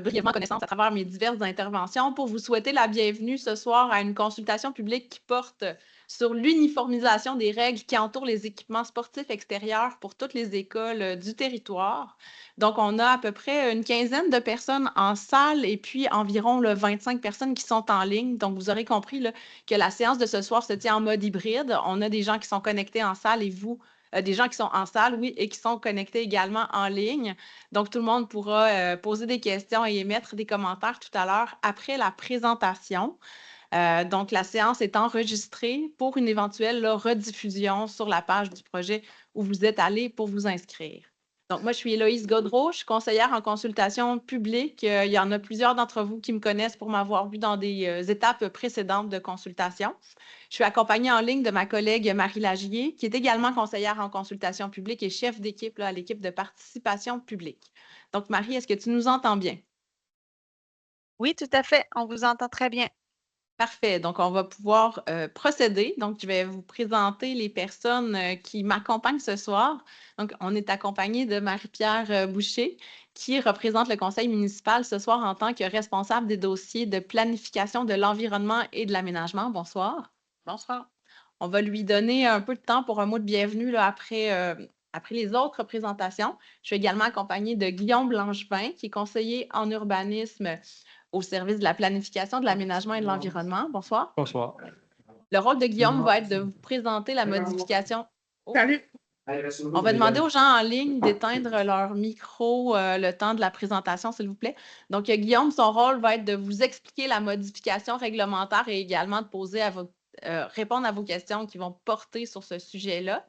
brièvement connaissance à travers mes diverses interventions pour vous souhaiter la bienvenue ce soir à une consultation publique qui porte sur l'uniformisation des règles qui entourent les équipements sportifs extérieurs pour toutes les écoles du territoire. Donc, on a à peu près une quinzaine de personnes en salle et puis environ 25 personnes qui sont en ligne. Donc, vous aurez compris là, que la séance de ce soir se tient en mode hybride. On a des gens qui sont connectés en salle et vous, des gens qui sont en salle, oui, et qui sont connectés également en ligne. Donc, tout le monde pourra poser des questions et émettre des commentaires tout à l'heure après la présentation. Donc, la séance est enregistrée pour une éventuelle rediffusion sur la page du projet où vous êtes allé pour vous inscrire. Donc, moi, je suis Héloïse Godreau, je suis conseillère en consultation publique. Il y en a plusieurs d'entre vous qui me connaissent pour m'avoir vu dans des étapes précédentes de consultation. Je suis accompagnée en ligne de ma collègue Marie Lagier, qui est également conseillère en consultation publique et chef d'équipe à l'équipe de participation publique. Donc, Marie, est-ce que tu nous entends bien? Oui, tout à fait. On vous entend très bien. Parfait. Donc, on va pouvoir procéder. Donc, je vais vous présenter les personnes qui m'accompagnent ce soir. Donc, on est accompagné de Marie-Pierre Boucher, qui représente le conseil municipal ce soir en tant que responsable des dossiers de planification de l'environnement et de l'aménagement. Bonsoir. Bonsoir. On va lui donner un peu de temps pour un mot de bienvenue là, après les autres présentations. Je suis également accompagnée de Guillaume Blanchevin, qui est conseiller en urbanisme au service de la planification, de l'aménagement et de l'environnement. Bonsoir. Bonsoir. Le rôle de Guillaume va être de vous présenter la modification. Salut! On va demander aux gens en ligne d'éteindre leur micro le temps de la présentation, s'il vous plaît. Donc, Guillaume, son rôle va être de vous expliquer la modification réglementaire et également de répondre à vos questions qui vont porter sur ce sujet-là.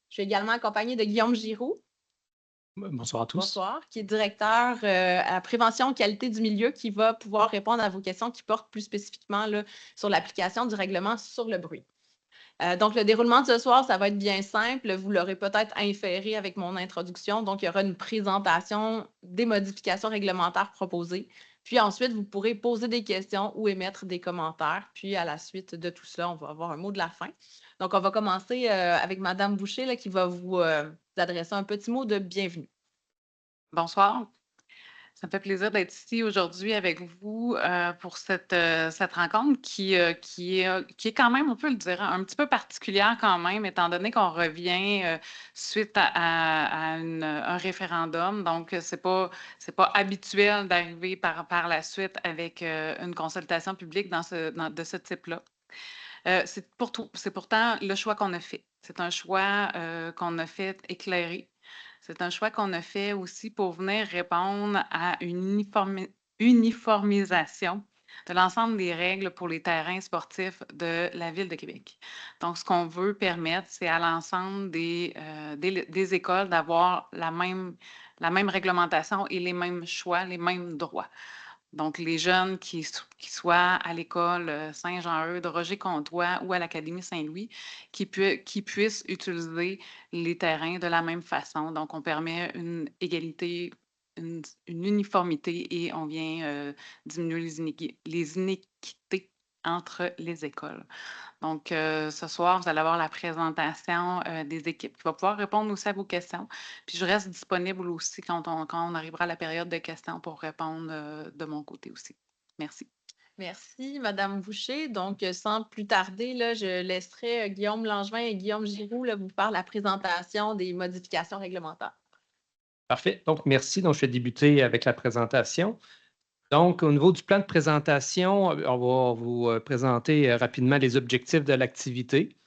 Je suis également accompagnée de Guillaume Giroux. Bonsoir à tous. Bonsoir, qui est directeur à la prévention et qualité du milieu, qui va pouvoir répondre à vos questions qui portent plus spécifiquement là, sur l'application du règlement sur le bruit. Donc, le déroulement de ce soir, ça va être bien simple. Vous l'aurez peut-être inféré avec mon introduction. Donc, il y aura une présentation des modifications réglementaires proposées. Puis ensuite, vous pourrez poser des questions ou émettre des commentaires. Puis, à la suite de tout cela, on va avoir un mot de la fin. Donc, on va commencer avec Mme Boucher là, qui va vous adresser un petit mot de bienvenue. Bonsoir. Ça me fait plaisir d'être ici aujourd'hui avec vous pour cette rencontre qui est quand même, on peut le dire, un petit peu particulière quand même, étant donné qu'on revient suite à un référendum. Donc, c'est pas habituel d'arriver par la suite avec une consultation publique de ce type-là. C'est pourtant le choix qu'on a fait. C'est un choix qu'on a fait éclairé. C'est un choix qu'on a fait aussi pour venir répondre à une uniformisation de l'ensemble des règles pour les terrains sportifs de la Ville de Québec. Donc, ce qu'on veut permettre, c'est à l'ensemble des écoles d'avoir la même réglementation et les mêmes choix, les mêmes droits. Donc, les jeunes qui soient à l'école Saint-Jean-Eudes, de Roger-Comtois ou à l'Académie Saint-Louis, qui puissent utiliser les terrains de la même façon. Donc, on permet une égalité, une uniformité et on vient diminuer les inéquités entre les écoles. Donc, ce soir, vous allez avoir la présentation des équipes qui va pouvoir répondre aussi à vos questions. Puis, je reste disponible aussi quand on arrivera à la période de questions pour répondre de mon côté aussi. Merci. Merci, Mme Boucher. Donc, sans plus tarder, là, je laisserai Guillaume Langevin et Guillaume Giroux là, vous faire la présentation des modifications réglementaires. Parfait. Donc, merci. Donc, je vais débuter avec la présentation. Donc, au niveau du plan de présentation, on va vous présenter rapidement les objectifs de l'activité.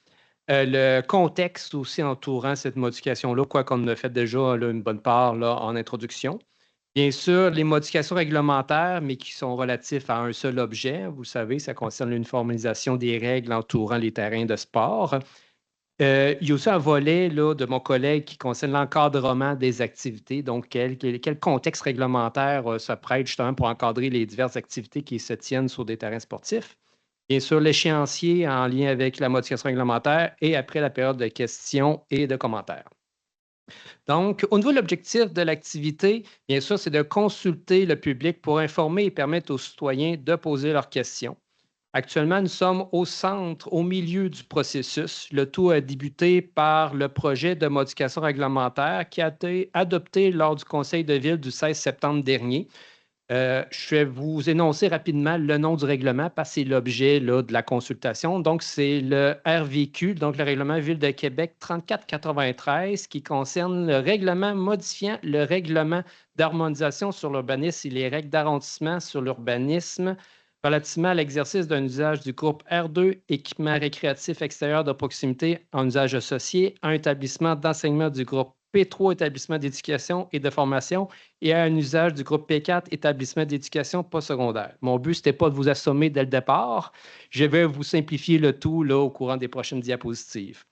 Le contexte aussi entourant cette modification-là, quoi qu'on a fait déjà là, une bonne part là, en introduction. Bien sûr, les modifications réglementaires, mais qui sont relatifs à un seul objet. Vous savez, ça concerne l'uniformisation des règles entourant les terrains de sport. Il y a aussi un volet là, de mon collègue qui concerne l'encadrement des activités. Donc, quel contexte réglementaire se prête justement pour encadrer les diverses activités qui se tiennent sur des terrains sportifs. Bien sûr, l'échéancier en lien avec la modification réglementaire et après la période de questions et de commentaires. Donc, au niveau de l'objectif de l'activité, bien sûr, c'est de consulter le public pour informer et permettre aux citoyens de poser leurs questions. Actuellement, nous sommes au centre, au milieu du processus. Le tout a débuté par le projet de modification réglementaire qui a été adopté lors du Conseil de ville du 16 septembre dernier. Je vais vous énoncer rapidement le nom du règlement parce que c'est l'objet là, de la consultation. Donc, c'est le RVQ, donc le règlement Ville de Québec 3493, qui concerne le règlement modifiant le règlement d'harmonisation sur l'urbanisme et les règles d'arrondissement sur l'urbanisme relativement à l'exercice d'un usage du groupe R2, équipement récréatif extérieur de proximité en usage associé, à un établissement d'enseignement du groupe P3, établissement d'éducation et de formation, et à un usage du groupe P4, établissement d'éducation postsecondaire. Mon but, ce n'était pas de vous assommer dès le départ. Je vais vous simplifier le tout là, au courant des prochaines diapositives.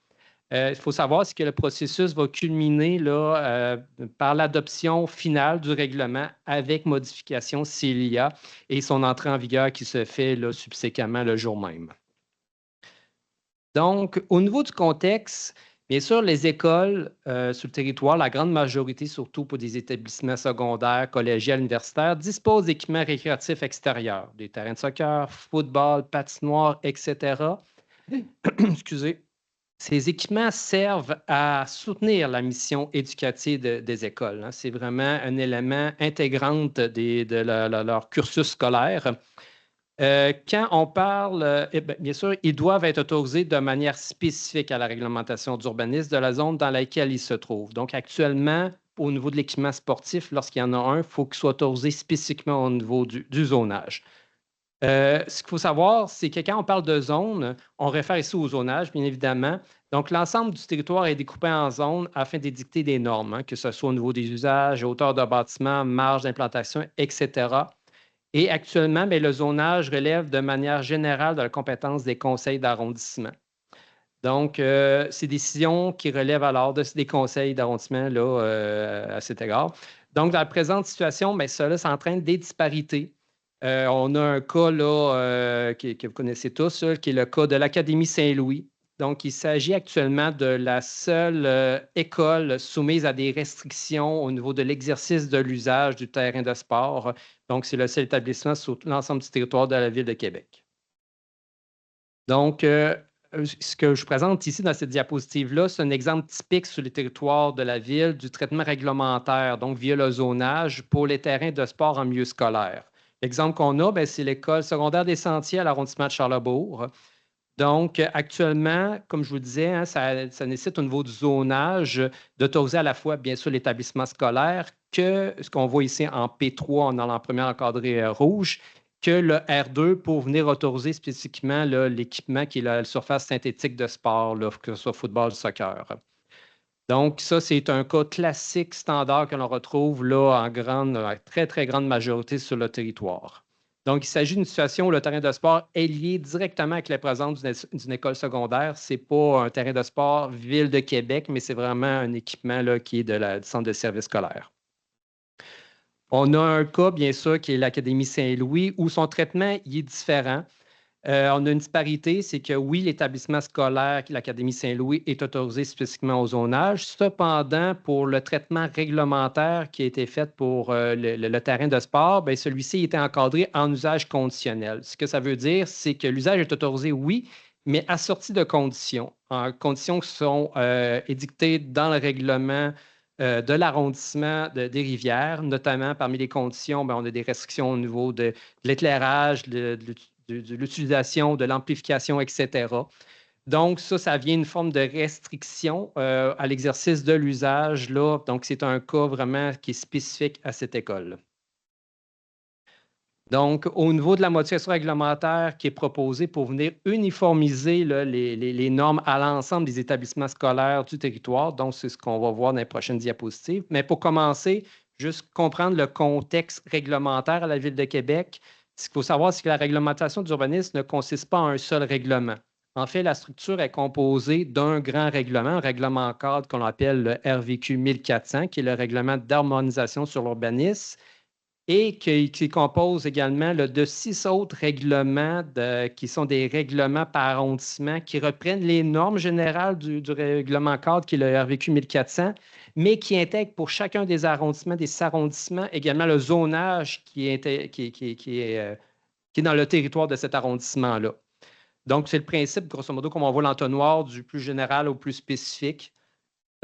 Il faut savoir que le processus va culminer là, par l'adoption finale du règlement avec modification s'il y a et son entrée en vigueur qui se fait là, subséquemment le jour même. Donc, au niveau du contexte, bien sûr, les écoles sur le territoire, la grande majorité, surtout pour des établissements secondaires, collégiales, universitaires, disposent d'équipements récréatifs extérieurs, des terrains de soccer, football, patinoire, etc. Excusez. Ces équipements servent à soutenir la mission éducative des écoles. Hein. C'est vraiment un élément intégrant de leur cursus scolaire. Quand on parle, bien sûr, ils doivent être autorisés de manière spécifique à la réglementation d'urbanisme de la zone dans laquelle ils se trouvent. Donc, actuellement, au niveau de l'équipement sportif, lorsqu'il y en a un, il faut qu'il soit autorisé spécifiquement au niveau du zonage. Ce qu'il faut savoir, c'est que quand on parle de zone, on réfère ici au zonage, bien évidemment. Donc, l'ensemble du territoire est découpé en zones afin d'édicter des normes, hein, que ce soit au niveau des usages, hauteur de bâtiment, marge d'implantation, etc. Et actuellement, bien, le zonage relève de manière générale de la compétence des conseils d'arrondissement. Donc, ces décisions qui relèvent alors des conseils d'arrondissement là, à cet égard. Donc, dans la présente situation, bien, cela s'entraîne des disparités. On a un cas là, que vous connaissez tous, là, qui est le cas de l'Académie Saint-Louis. Donc, il s'agit actuellement de la seule école soumise à des restrictions au niveau de l'exercice de l'usage du terrain de sport. Donc, c'est le seul établissement sur l'ensemble du territoire de la Ville de Québec. Donc, ce que je présente ici dans cette diapositive-là, c'est un exemple typique sur les territoires de la Ville du traitement réglementaire, donc via le zonage pour les terrains de sport en milieu scolaire. L'exemple qu'on a, c'est l'école secondaire des Sentiers à l'arrondissement de Charlesbourg. Donc, actuellement, comme je vous le disais, hein, ça nécessite au niveau du zonage d'autoriser à la fois, bien sûr, l'établissement scolaire que ce qu'on voit ici en P3 dans la première encadrée rouge, que le R2 pour venir autoriser spécifiquement l'équipement qui est la surface synthétique de sport, là, que ce soit football, soccer. Donc, ça, c'est un cas classique standard que l'on retrouve là en très, très grande majorité sur le territoire. Donc, il s'agit d'une situation où le terrain de sport est lié directement avec la présence d'une école secondaire. Ce n'est pas un terrain de sport Ville de Québec, mais c'est vraiment un équipement là, qui est du centre de service scolaire. On a un cas, bien sûr, qui est l'Académie Saint-Louis, où son traitement il est différent. On a une disparité, c'est que oui, l'établissement scolaire, l'Académie Saint-Louis, est autorisé spécifiquement au zonage. Cependant, pour le traitement réglementaire qui a été fait pour le terrain de sport, bien, celui-ci était encadré en usage conditionnel. Ce que ça veut dire, c'est que l'usage est autorisé, oui, mais assorti de conditions, en conditions qui sont édictées dans le règlement de l'arrondissement des rivières, notamment parmi les conditions, bien, on a des restrictions au niveau de l'éclairage, de l'utilisation, de l'amplification, etc. Donc, ça vient une forme de restriction à l'exercice de l'usage. Donc, c'est un cas vraiment qui est spécifique à cette école. Donc, au niveau de la modification réglementaire qui est proposée pour venir uniformiser là, les normes à l'ensemble des établissements scolaires du territoire, donc c'est ce qu'on va voir dans les prochaines diapositives. Mais pour commencer, juste comprendre le contexte réglementaire à la Ville de Québec. Ce qu'il faut savoir, c'est que la réglementation d'urbanisme ne consiste pas en un seul règlement. En fait, la structure est composée d'un grand règlement, un règlement cadre qu'on appelle le RVQ 1400, qui est le règlement d'harmonisation sur l'urbanisme, et qui compose également de 6 autres règlements qui sont des règlements par arrondissement qui reprennent les normes générales du règlement cadre qui est le RVQ 1400, mais qui intègrent pour chacun des arrondissements également le zonage qui est dans le territoire de cet arrondissement-là. Donc, c'est le principe, grosso modo, comme on voit l'entonnoir, du plus général au plus spécifique.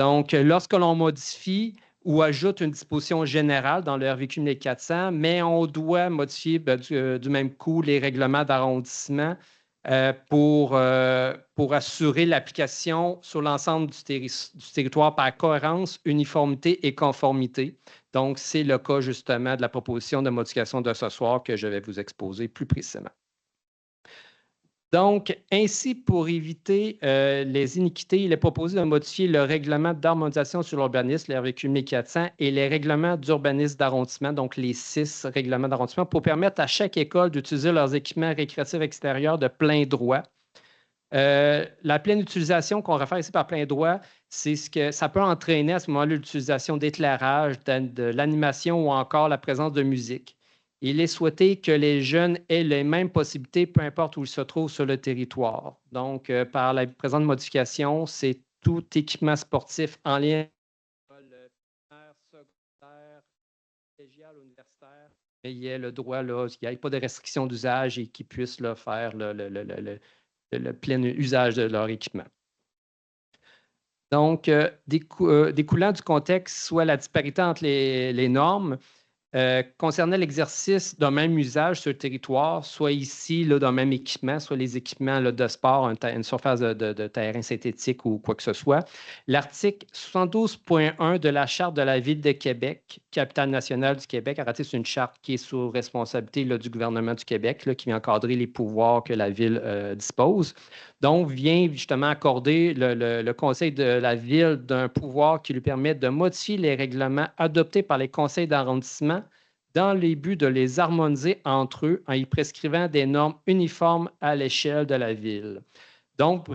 Donc, lorsque l'on modifie ou ajoute une disposition générale dans le RVQ 1400, mais on doit modifier du même coup les règlements d'arrondissement pour assurer l'application sur l'ensemble du territoire par cohérence, uniformité et conformité. Donc, c'est le cas justement de la proposition de modification de ce soir que je vais vous exposer plus précisément. Donc, ainsi, pour éviter les iniquités, il est proposé de modifier le règlement d'harmonisation sur l'urbanisme, le RVQ 1400, et les règlements d'urbanisme d'arrondissement, donc les 6 règlements d'arrondissement, pour permettre à chaque école d'utiliser leurs équipements récréatifs extérieurs de plein droit. La pleine utilisation qu'on réfère ici par plein droit, c'est ce que ça peut entraîner à ce moment-là l'utilisation d'éclairage, de l'animation ou encore la présence de musique. Il est souhaité que les jeunes aient les mêmes possibilités, peu importe où ils se trouvent sur le territoire. Donc, par la présente modification, c'est tout équipement sportif en lien avec l'école primaire, secondaire, collégiale, universitaire, et il y ait le droit, là, qu'il n'y ait pas de restriction d'usage et qu'ils puissent là, faire le plein usage de leur équipement. Donc, découlant du contexte, soit la disparité entre les normes, concernant l'exercice d'un même usage sur le territoire, soit ici, d'un même équipement, soit les équipements là, de sport, une surface de terrain synthétique ou quoi que ce soit. L'article 72.1 de la Charte de la Ville de Québec, capitale nationale du Québec, c'est une charte qui est sous responsabilité là, du gouvernement du Québec, là, qui vient encadrer les pouvoirs que la Ville dispose. Donc, vient justement accorder le Conseil de la Ville d'un pouvoir qui lui permet de modifier les règlements adoptés par les conseils d'arrondissement dans les buts de les harmoniser entre eux en y prescrivant des normes uniformes à l'échelle de la Ville. Donc,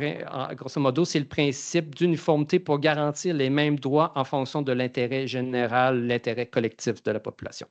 grosso modo, c'est le principe d'uniformité pour garantir les mêmes droits en fonction de l'intérêt général, l'intérêt collectif de la population.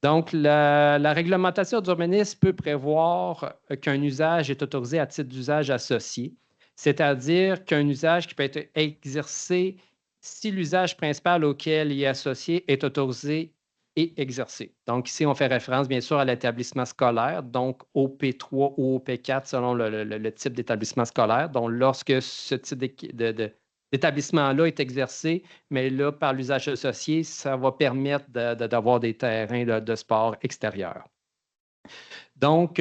Donc, la réglementation d'urbanisme peut prévoir qu'un usage est autorisé à titre d'usage associé, c'est-à-dire qu'un usage qui peut être exercé si l'usage principal auquel il est associé est autorisé et exercé. Donc, ici, on fait référence, bien sûr, à l'établissement scolaire, donc au P3 ou au P4 selon le type d'établissement scolaire. Donc, lorsque ce type d'établissement-là est exercé, mais là, par l'usage associé, ça va permettre d'avoir des terrains de sport extérieurs. Donc,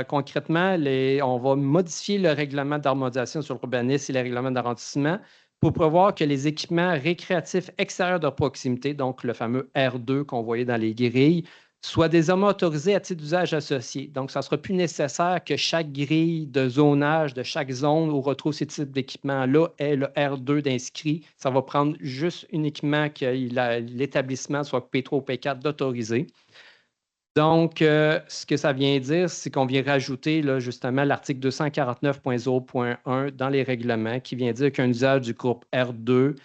concrètement, on va modifier le règlement d'harmonisation sur l'urbanisme et les règlements d'arrondissement pour prévoir que les équipements récréatifs extérieurs de proximité, donc le fameux R2 qu'on voyait dans les grilles, soient désormais autorisés à titre d'usage associé. Donc, ça ne sera plus nécessaire que chaque grille de zonage de chaque zone où on retrouve ces types d'équipements-là ait le R2 d'inscrit. Ça va prendre juste uniquement que l'établissement soit P3 ou P4 d'autoriser. Donc, ce que ça vient dire, c'est qu'on vient rajouter là, justement l'article 249.0.1 dans les règlements qui vient dire qu'un usage du groupe R2,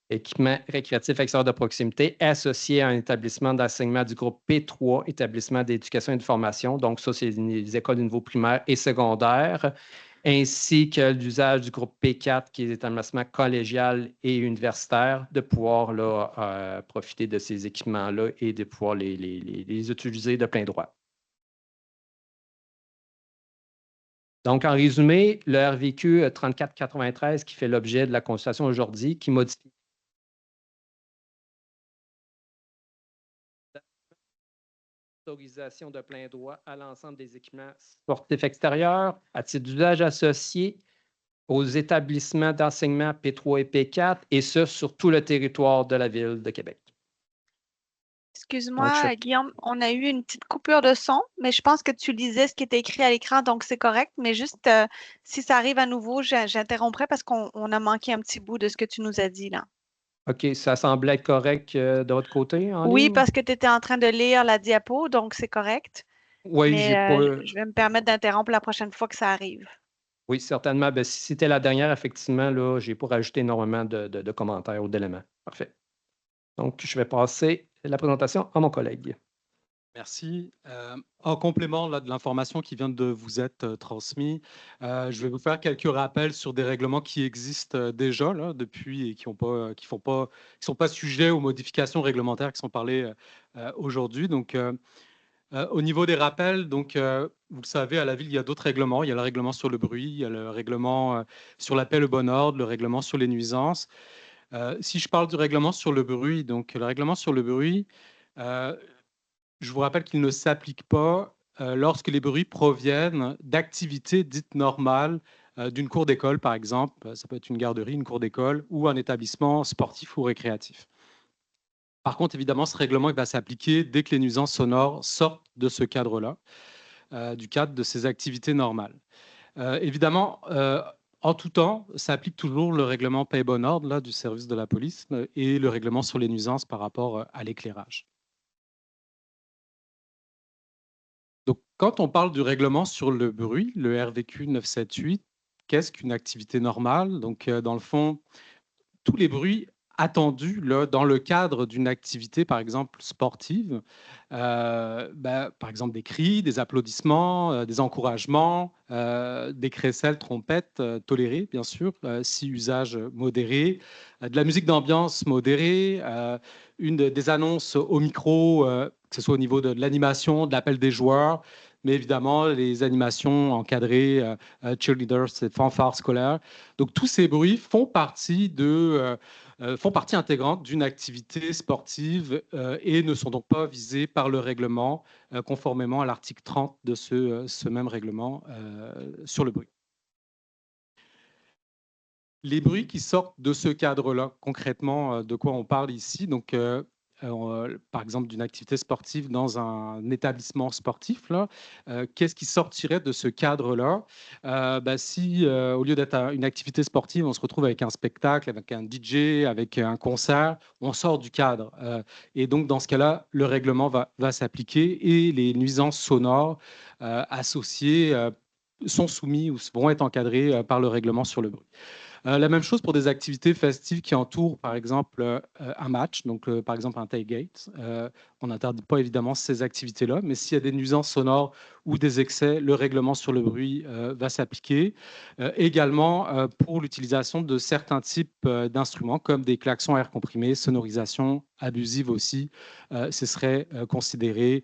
équipement récréatif extérieur de proximité, associé à un établissement d'enseignement du groupe P3, établissement d'éducation et de formation, donc ça, c'est les écoles de niveau primaire et secondaire, ainsi que l'usage du groupe P4, qui est l'établissement collégial et universitaire, de pouvoir là, profiter de ces équipements-là et de pouvoir les utiliser de plein droit. Donc, en résumé, le RVQ 3493 qui fait l'objet de la consultation aujourd'hui, qui modifie l'autorisation de plein droit à l'ensemble des équipements sportifs extérieurs à titre d'usage associé aux établissements d'enseignement P3 et P4, et ce, sur tout le territoire de la Ville de Québec. Excuse-moi, Guillaume, on a eu une petite coupure de son, mais je pense que tu lisais ce qui était écrit à l'écran, donc c'est correct. Mais juste, si ça arrive à nouveau, j'interromprai parce qu'on a manqué un petit bout de ce que tu nous as dit là. OK, ça semblait être correct de votre côté en Oui, ligne? parce que tu étais en train de lire la diapo, donc c'est correct. Oui, Mais j'ai pas... je vais me permettre d'interrompre la prochaine fois que ça arrive. Oui, certainement. Ben, si c'était la dernière, effectivement, là, j'ai pas rajouté énormément de commentaires ou d'éléments. Parfait. Donc, je vais passer la présentation à mon collègue. Merci. En complément là, de l'information qui vient de vous être transmise, je vais vous faire quelques rappels sur des règlements qui existent déjà là, depuis et qui sont pas sujets aux modifications réglementaires qui sont parlées aujourd'hui. Donc, au niveau des rappels, donc, vous le savez, à la ville, il y a d'autres règlements. Il y a le règlement sur le bruit, il y a le règlement sur la paix, le bon ordre, le règlement sur les nuisances. Si je parle du règlement sur le bruit, donc le règlement sur le bruit, je vous rappelle qu'il ne s'applique pas lorsque les bruits proviennent d'activités dites normales d'une cour d'école, par exemple. Ça peut être une garderie, une cour d'école ou un établissement sportif ou récréatif. Par contre, évidemment, ce règlement il va s'appliquer dès que les nuisances sonores sortent de ce cadre-là, du cadre de ces activités normales. Évidemment, en tout temps, ça applique toujours le règlement paix et bon ordre là, du service de la police et le règlement sur les nuisances par rapport à l'éclairage. Donc, quand on parle du règlement sur le bruit, le RVQ 978, qu'est-ce qu'une activité normale? Donc, dans le fond, tous les bruits attendus là, dans le cadre d'une activité, par exemple sportive, par exemple des cris, des applaudissements, des encouragements, des crécelles, trompettes tolérées, bien sûr, si usage modéré, de la musique d'ambiance modérée, des annonces au micro, que ce soit au niveau de l'animation, de l'appel des joueurs, mais évidemment les animations encadrées, cheerleaders, fanfares scolaires. Donc tous ces bruits font partie intégrante d'une activité sportive et ne sont donc pas visés par le règlement, conformément à l'article 30 de ce même règlement sur le bruit. Les bruits qui sortent de ce cadre-là, concrètement, de quoi on parle ici? Donc, par exemple, d'une activité sportive dans un établissement sportif, là, qu'est-ce qui sortirait de ce cadre-là? Si, au lieu d'être une activité sportive, on se retrouve avec un spectacle, avec un DJ, avec un concert, on sort du cadre. Et donc, dans ce cas-là, le règlement va s'appliquer et les nuisances sonores associées sont soumis ou vont être encadrées par le règlement sur le bruit. La même chose pour des activités festives qui entourent, par exemple, un match, donc par exemple un tailgate. On n'interdit pas évidemment ces activités-là, mais s'il y a des nuisances sonores ou des excès, le règlement sur le bruit va s'appliquer. Également pour l'utilisation de certains types d'instruments, comme des klaxons à air comprimé, sonorisation abusive aussi, ce serait considéré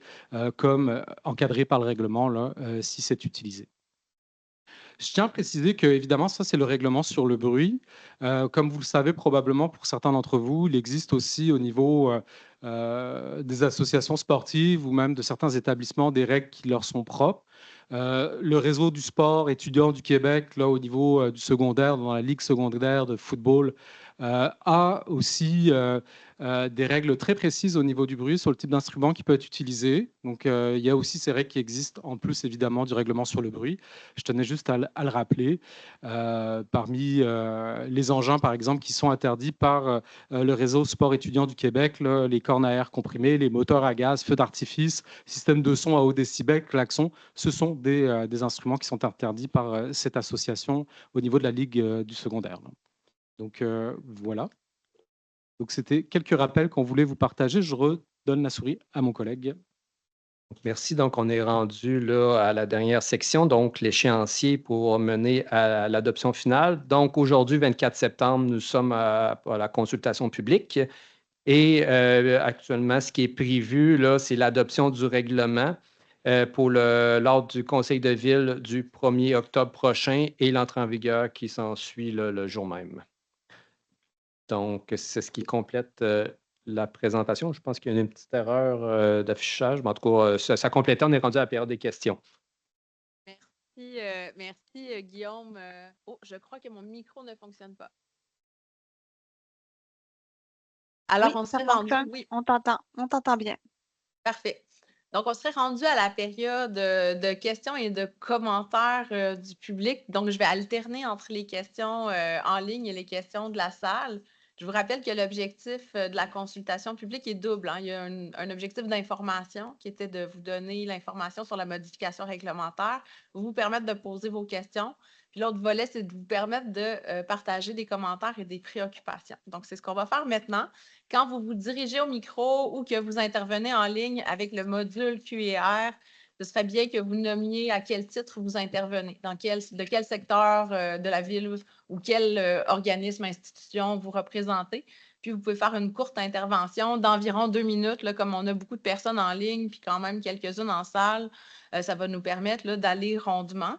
comme encadré par le règlement là, si c'est utilisé. Je tiens à préciser que, évidemment, ça, c'est le règlement sur le bruit. Comme vous le savez probablement pour certains d'entre vous, il existe aussi au niveau des associations sportives ou même de certains établissements des règles qui leur sont propres. Le réseau du sport étudiant du Québec, là, au niveau du secondaire, dans la Ligue secondaire de football, a aussi des règles très précises au niveau du bruit sur le type d'instrument qui peut être utilisé. Donc, il y a aussi ces règles qui existent en plus, évidemment, du règlement sur le bruit. Je tenais juste à le rappeler. Parmi les engins, par exemple, qui sont interdits par le réseau sport étudiant du Québec, là, les cornes à air comprimées, les moteurs à gaz, feux d'artifice, système de son à haut décibel, klaxon, ce sont des instruments qui sont interdits par cette association au niveau de la Ligue du secondaire. Donc, voilà. Donc, c'était quelques rappels qu'on voulait vous partager. Je redonne la souris à mon collègue. Merci. Donc, on est rendu là à la dernière section, donc l'échéancier pour mener à l'adoption finale. Donc, aujourd'hui, 24 septembre, nous sommes à la consultation publique. Et actuellement, ce qui est prévu, là, c'est l'adoption du règlement lors du Conseil de ville du 1er octobre prochain et l'entrée en vigueur qui s'ensuit le jour même. Donc, c'est ce qui complète la présentation. Je pense qu'il y a une petite erreur d'affichage, mais en tout cas, ça complétait. On est rendu à la période des questions. Merci Guillaume. Oh, je crois que mon micro ne fonctionne pas. Alors, Oui, on ça serait rendu. fonctionne. Oui, On t'entend bien. parfait. Donc, on serait rendu à la période de questions et de commentaires du public. Donc, je vais alterner entre les questions en ligne et les questions de la salle. Je vous rappelle que l'objectif de la consultation publique est double, hein. Il y a un objectif d'information qui était de vous donner l'information sur la modification réglementaire, vous permettre de poser vos questions. Puis l'autre volet, c'est de vous permettre de partager des commentaires et des préoccupations. Donc, c'est ce qu'on va faire maintenant. Quand vous vous dirigez au micro ou que vous intervenez en ligne avec le module Q&R, ce serait bien que vous nommiez à quel titre vous intervenez, de quel secteur de la ville ou quel organisme, institution vous représentez. Puis, vous pouvez faire une courte intervention d'environ 2 minutes, là, comme on a beaucoup de personnes en ligne, puis quand même quelques-unes en salle. Ça va nous permettre là, d'aller rondement.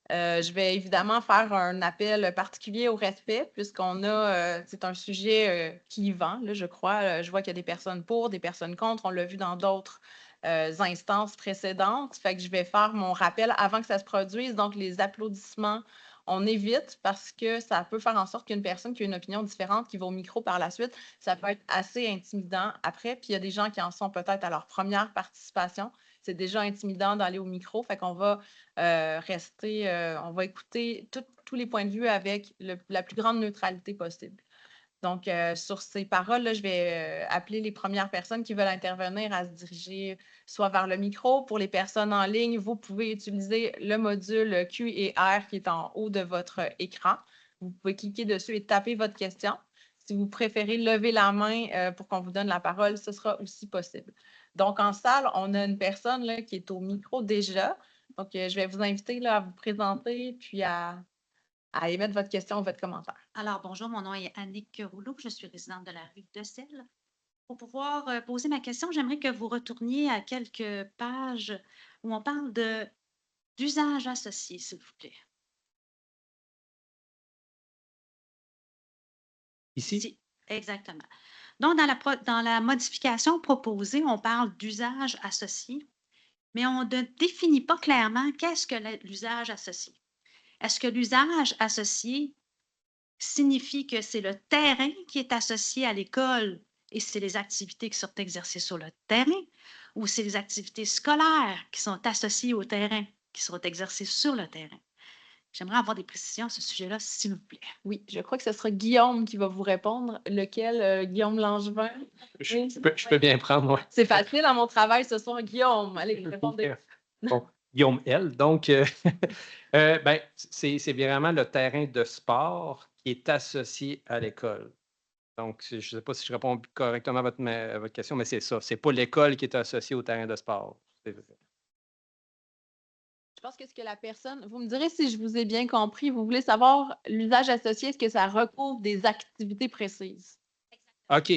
Je vais évidemment faire un appel particulier au respect puisqu'on a, c'est un sujet clivant, là, je crois. Je vois qu'il y a des personnes pour, des personnes contre. On l'a vu dans d'autres instances précédentes. Fait que je vais faire mon rappel avant que ça se produise. Donc, les applaudissements, on évite parce que ça peut faire en sorte qu'une personne qui a une opinion différente, qui va au micro par la suite, ça peut être assez intimidant après. Puis il y a des gens qui en sont peut-être à leur première participation. C'est déjà intimidant d'aller au micro. Fait qu'on va on va écouter tous les points de vue avec la plus grande neutralité possible. Donc, sur ces paroles-là, je vais appeler les premières personnes qui veulent intervenir à se diriger soit vers le micro. Pour les personnes en ligne, vous pouvez utiliser le module Q et R qui est en haut de votre écran. Vous pouvez cliquer dessus et taper votre question. Si vous préférez lever la main pour qu'on vous donne la parole, ce sera aussi possible. Donc, en salle, on a une personne là, qui est au micro déjà. Donc, je vais vous inviter là, à vous présenter puis à émettre votre question ou votre commentaire. Alors, bonjour, mon nom est Annick Rouleau, je suis résidente de la rue de Selle. Pour pouvoir poser ma question, j'aimerais que vous retourniez à quelques pages où on parle d'usage associé, s'il vous plaît. Ici? Exactement. Donc, dans la modification proposée, on parle d'usage associé, mais on ne définit pas clairement qu'est-ce que l'usage associé. Est-ce que l'usage associé signifie que c'est le terrain qui est associé à l'école et c'est les activités qui sont exercées sur le terrain, ou c'est les activités scolaires qui sont associées au terrain, qui seront exercées sur le terrain? J'aimerais avoir des précisions à ce sujet-là, s'il vous plaît. Oui, je crois que ce sera Guillaume qui va vous répondre. Lequel, Guillaume Langevin? Oui. Je peux bien prendre, ouais. C'est facile à mon travail ce soir, Guillaume. Allez, répondez. Bon, Guillaume L. Donc, ben, c'est vraiment le terrain de sport qui est associé à l'école. Donc, je ne sais pas si je réponds correctement à votre question, mais c'est ça. Ce n'est pas l'école qui est associée au terrain de sport. C'est vrai. Je pense que ce que la personne, vous me direz si je vous ai bien compris, vous voulez savoir l'usage associé, est-ce que ça recouvre des activités précises? OK.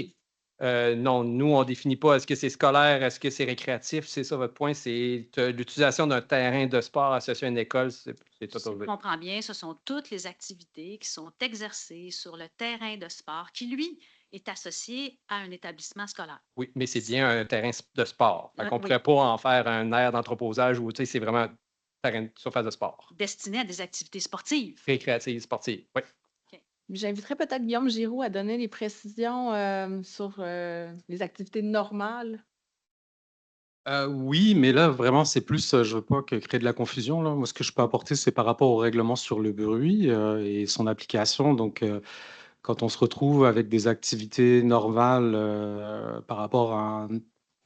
Non, nous, on ne définit pas est-ce que c'est scolaire, est-ce que c'est récréatif. C'est ça votre point, c'est l'utilisation d'un terrain de sport associé à une école, c'est tout Si je comprends bien, ce sont toutes les activités qui sont exercées sur le terrain de sport qui, lui, est associé à un établissement scolaire. Oui, mais c'est bien un terrain de sport. On ne Oui. pourrait pas en faire un aire d'entreposage où c'est vraiment un terrain de surface de sport. Destiné à des activités sportives. Récréative, sportive, oui. J'inviterai peut-être Guillaume Giroux à donner les précisions sur les activités normales. Oui, mais là, vraiment, c'est plus, je veux pas créer de la confusion, là. Moi, ce que je peux apporter, c'est par rapport au règlement sur le bruit et son application. Donc, quand on se retrouve avec des activités normales par rapport à un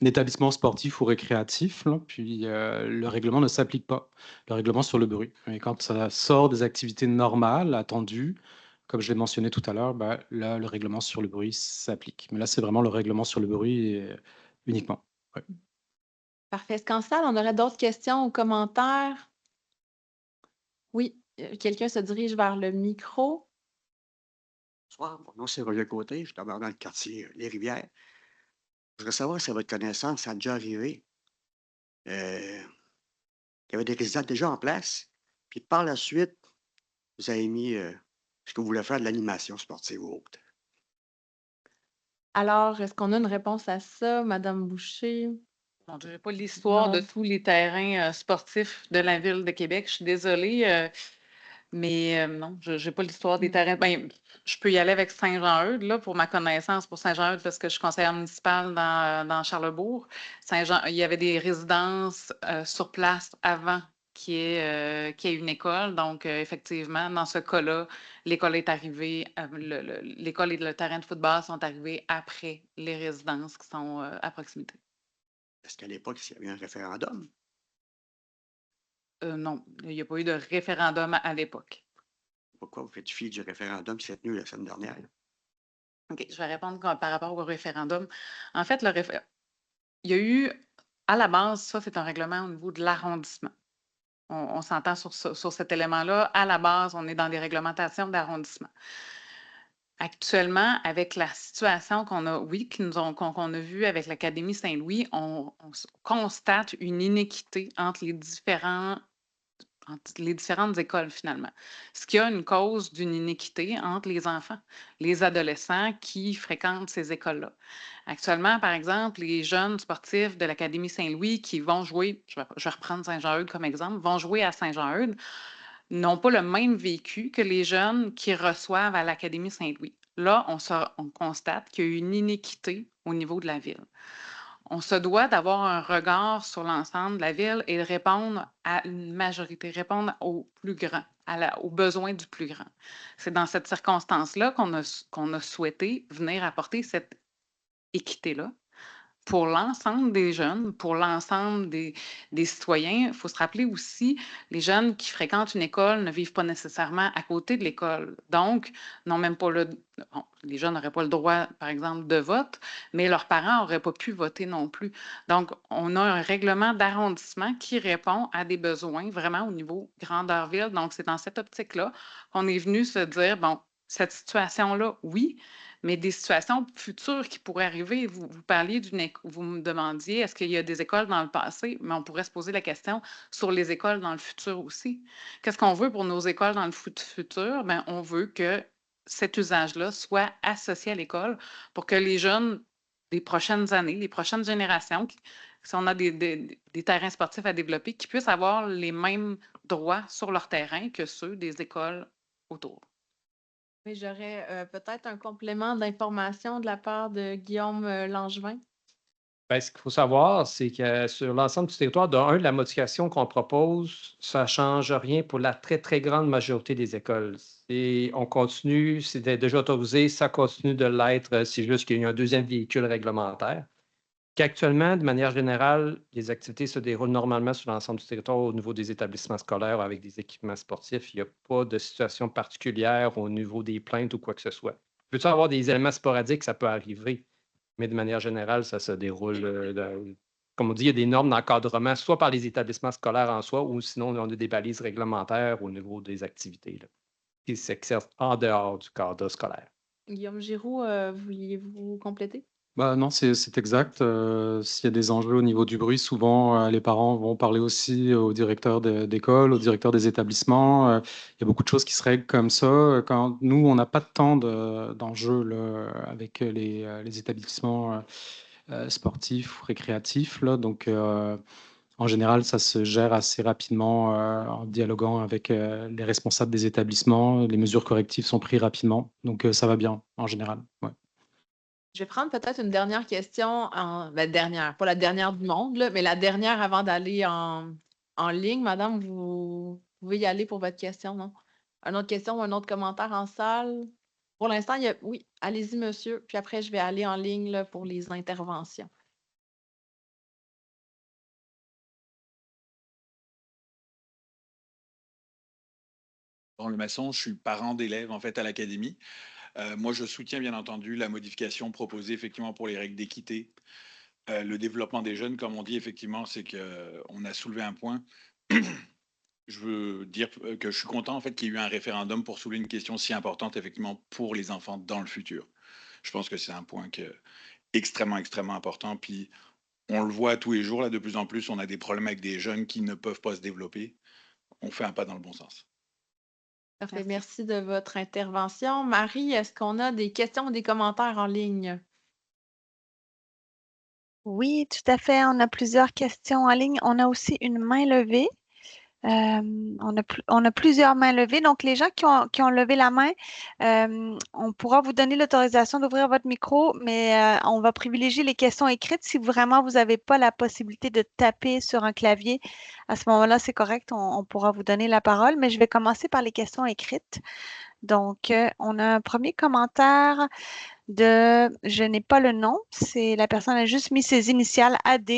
établissement sportif ou récréatif, là, puis le règlement ne s'applique pas, le règlement sur le bruit. Et quand ça sort des activités normales, attendues, comme je l'ai mentionné tout à l'heure, bah, là, le règlement sur le bruit s'applique. Mais là, c'est vraiment le règlement sur le bruit uniquement. Ouais. Parfait. Est-ce qu'en salle, on aurait d'autres questions ou commentaires? Oui, quelqu'un se dirige vers le micro. Bonsoir, mon nom c'est Roger Côté, je demeure dans le quartier Les Rivières. Je voudrais savoir si à votre connaissance, ça a déjà arrivé qu'il y avait des résidents déjà en place, puis par la suite, vous avez mis ce que vous voulez faire de l'animation sportive ou autre. Alors, est-ce qu'on a une réponse à ça, Madame Boucher? Bon, je n'ai pas l'histoire de Non. tous les terrains sportifs de la ville de Québec. Je suis désolée, mais non, je n'ai pas l'histoire des terrains. Ben, je peux y aller avec Saint-Jean-Eudes, là, pour ma connaissance, pour Saint-Jean-Eudes, parce que je suis conseillère municipale dans Charlesbourg. Saint-Jean, il y avait des résidences sur place avant qu'il y ait une école. Donc, effectivement, dans ce cas-là, l'école est arrivée, l'école et le terrain de football sont arrivés après les résidences qui sont à proximité. Est-ce qu'à l'époque, il y avait un référendum? Non, il n'y a pas eu de référendum à l'époque. Pourquoi vous faites fi du référendum qui s'est tenu la semaine dernière? OK, je vais répondre par rapport au référendum. En fait, il y a eu, à la base, ça, c'est un règlement au niveau de l'arrondissement. On s'entend sur cet élément-là. À la base, on est dans des réglementations d'arrondissement. Actuellement, avec la situation qu'on a, oui, qu'on a vue avec l'Académie Saint-Louis, on constate une inéquité entre les différents entre les différentes écoles finalement. Ce qui a une cause d'une inéquité entre les enfants, les adolescents qui fréquentent ces écoles-là. Actuellement, par exemple, les jeunes sportifs de l'Académie Saint-Louis qui vont jouer, je vais reprendre Saint-Jean-Eudes comme exemple, vont jouer à Saint-Jean-Eudes, n'ont pas le même vécu que les jeunes qui reçoivent à l'Académie Saint-Louis. Là, on constate qu'il y a eu une inéquité au niveau de la ville. On se doit d'avoir un regard sur l'ensemble de la ville et de répondre à une majorité, répondre aux plus grands, aux besoins du plus grand. C'est dans cette circonstance-là qu'on a souhaité venir apporter cette équité-là pour l'ensemble des jeunes, pour l'ensemble des citoyens. Il faut se rappeler aussi, les jeunes qui fréquentent une école ne vivent pas nécessairement à côté de l'école. Donc, n'ont même pas les jeunes n'auraient pas le droit, par exemple, de vote, mais leurs parents n'auraient pas pu voter non plus. Donc, on a un règlement d'arrondissement qui répond à des besoins vraiment au niveau grandeur-ville. Donc, c'est dans cette optique-là qu'on est venu se dire, bon, cette situation-là, oui, mais des situations futures qui pourraient arriver. Vous parliez vous me demandiez, est-ce qu'il y a des écoles dans le passé? Mais on pourrait se poser la question sur les écoles dans le futur aussi. Qu'est-ce qu'on veut pour nos écoles dans le futur? Bien, on veut que cet usage-là soit associé à l'école pour que les jeunes des prochaines années, les prochaines générations, si on a des terrains sportifs à développer, qui puissent avoir les mêmes droits sur leur terrain que ceux des écoles autour. Oui, j'aurais peut-être un complément d'information de la part de Guillaume Langevin. Ben, ce qu'il faut savoir, c'est que sur l'ensemble du territoire, la modification qu'on propose, ça ne change rien pour la très, très grande majorité des écoles. On continue, c'était déjà autorisé, ça continue de l'être, c'est juste qu'il y a un deuxième véhicule réglementaire. Qu'actuellement, de manière générale, les activités se déroulent normalement sur l'ensemble du territoire au niveau des établissements scolaires avec des équipements sportifs. Il n'y a pas de situation particulière au niveau des plaintes ou quoi que ce soit. Peut-il avoir des éléments sporadiques, ça peut arriver, mais de manière générale, ça se déroule, comme on dit, il y a des normes d'encadrement, soit par les établissements scolaires en soi, ou sinon, on a des balises réglementaires au niveau des activités là, qui s'exercent en dehors du cadre scolaire. Guillaume Giroux, vouliez-vous compléter? Bah non, c'est exact. S'il y a des enjeux au niveau du bruit, souvent les parents vont parler aussi au directeur d'école, au directeur des établissements. Il y a beaucoup de choses qui se règlent comme ça. Quand nous, on n'a pas de temps d'enjeu avec les établissements sportifs ou récréatifs. Là, donc, en général, ça se gère assez rapidement en dialoguant avec les responsables des établissements. Les mesures correctives sont prises rapidement. Donc, ça va bien en général. Ouais. Je vais prendre peut-être une dernière question, dernière, pas la dernière du monde, là, mais la dernière avant d'aller en ligne. Madame, vous pouvez y aller pour votre question, non? Une autre question ou un autre commentaire en salle? Pour l'instant, oui, allez-y, monsieur. Puis après, je vais aller en ligne là, pour les interventions. Dans le maçon, je suis parent d'élèves en fait à l'académie. Moi, je soutiens bien entendu la modification proposée effectivement pour les règles d'équité. Le développement des jeunes, comme on dit effectivement, c'est qu'on a soulevé un point. Je veux dire que je suis content en fait qu'il y ait eu un référendum pour soulever une question si importante effectivement pour les enfants dans le futur. Je pense que c'est un point extrêmement, extrêmement important. Puis on le voit tous les jours, là, de plus en plus, on a des problèmes avec des jeunes qui ne peuvent pas se développer. On fait un pas dans le bon sens. Parfait. Merci de votre intervention. Marie, est-ce qu'on a des questions ou des commentaires en ligne? Oui, tout à fait. On a plusieurs questions en ligne. On a aussi une main levée. On a plusieurs mains levées. Donc, les gens qui ont levé la main, on pourra vous donner l'autorisation d'ouvrir votre micro, mais on va privilégier les questions écrites. Si vraiment vous n'avez pas la possibilité de taper sur un clavier, à ce moment-là, c'est correct. On pourra vous donner la parole, mais je vais commencer par les questions écrites. Donc, on a un premier commentaire je n'ai pas le nom. La personne a juste mis ses initiales AD.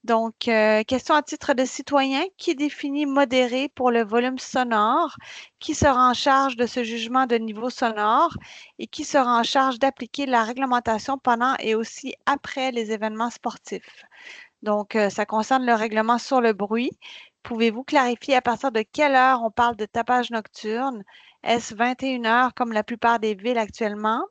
Donc, question à titre de citoyen, qui définit modéré pour le volume sonore, qui sera en charge de ce jugement de niveau sonore et qui sera en charge d'appliquer la réglementation pendant et aussi après les événements sportifs. Donc, ça concerne le règlement sur le bruit. Pouvez-vous clarifier à partir de quelle heure on parle de tapage nocturne? Est-ce 21 heures comme la plupart des villes actuellement?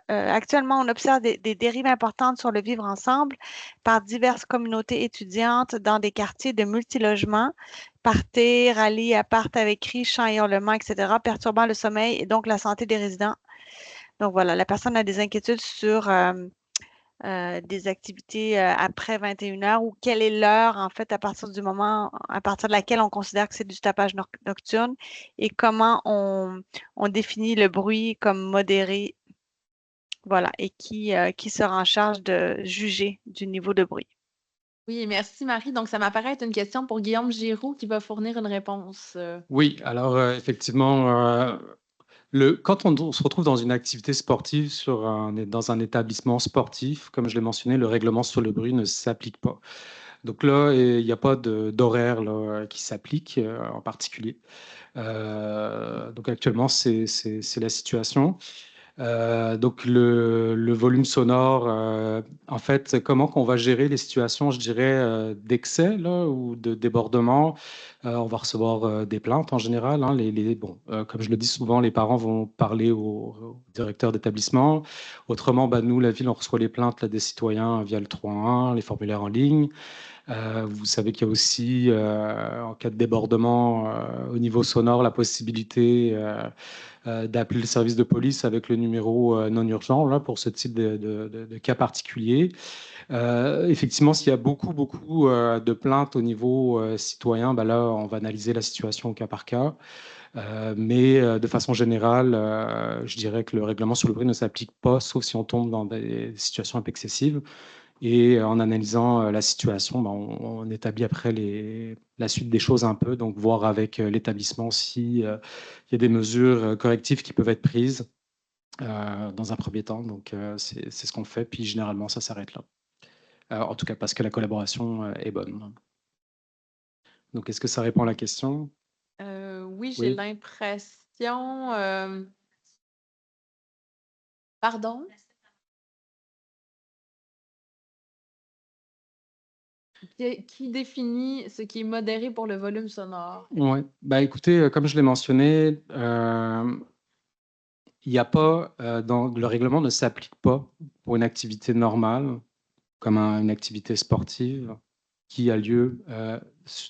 actuellement, on observe des dérives importantes sur le vivre ensemble par diverses communautés étudiantes dans des quartiers de multilogements, parties, rallyes, appart avec cris, chants et hurlements, etc., perturbant le sommeil et donc la santé des résidents. Donc voilà, la personne a des inquiétudes sur des activités après 21 heures ou quelle est l'heure, en fait, à partir de laquelle on considère que c'est du tapage nocturne et comment on définit le bruit comme modéré. Voilà, et qui sera en charge de juger du niveau de bruit. Oui, merci Marie. Donc, ça m'apparaît être une question pour Guillaume Giroux qui va fournir une réponse. Oui, alors effectivement, quand on se retrouve dans une activité sportive dans un établissement sportif, comme je l'ai mentionné, le règlement sur le bruit ne s'applique pas. Donc là, il n'y a pas d'horaire qui s'applique en particulier. Donc actuellement, c'est la situation. Donc le volume sonore, en fait, comment qu'on va gérer les situations, je dirais, d'excès là, ou de débordement. On va recevoir des plaintes en général. Hein, comme je le dis souvent, les parents vont parler au directeur d'établissement. Autrement, nous, la ville, on reçoit les plaintes là, des citoyens via le 311, les formulaires en ligne. Vous savez qu'il y a aussi, en cas de débordement au niveau sonore, la possibilité d'appeler le service de police avec le numéro non urgent là, pour ce type de cas particulier. Effectivement, s'il y a beaucoup de plaintes au niveau citoyen, là, on va analyser la situation au cas par cas. Mais de façon générale, je dirais que le règlement sur le bruit ne s'applique pas, sauf si on tombe dans des situations un peu excessives. Et en analysant la situation, on établit après la suite des choses un peu, donc voir avec l'établissement s'il y a des mesures correctives qui peuvent être prises dans un premier temps. Donc, c'est ce qu'on fait, puis généralement, ça s'arrête là. En tout cas, parce que la collaboration est bonne. Donc, est-ce que ça répond à la question? Oui, j'ai Oui. l'impression. Pardon? Qui définit ce qui est modéré pour le volume sonore? Oui. Écoutez, comme je l'ai mentionné, il n'y a pas, le règlement ne s'applique pas pour une activité normale, comme une activité sportive qui a lieu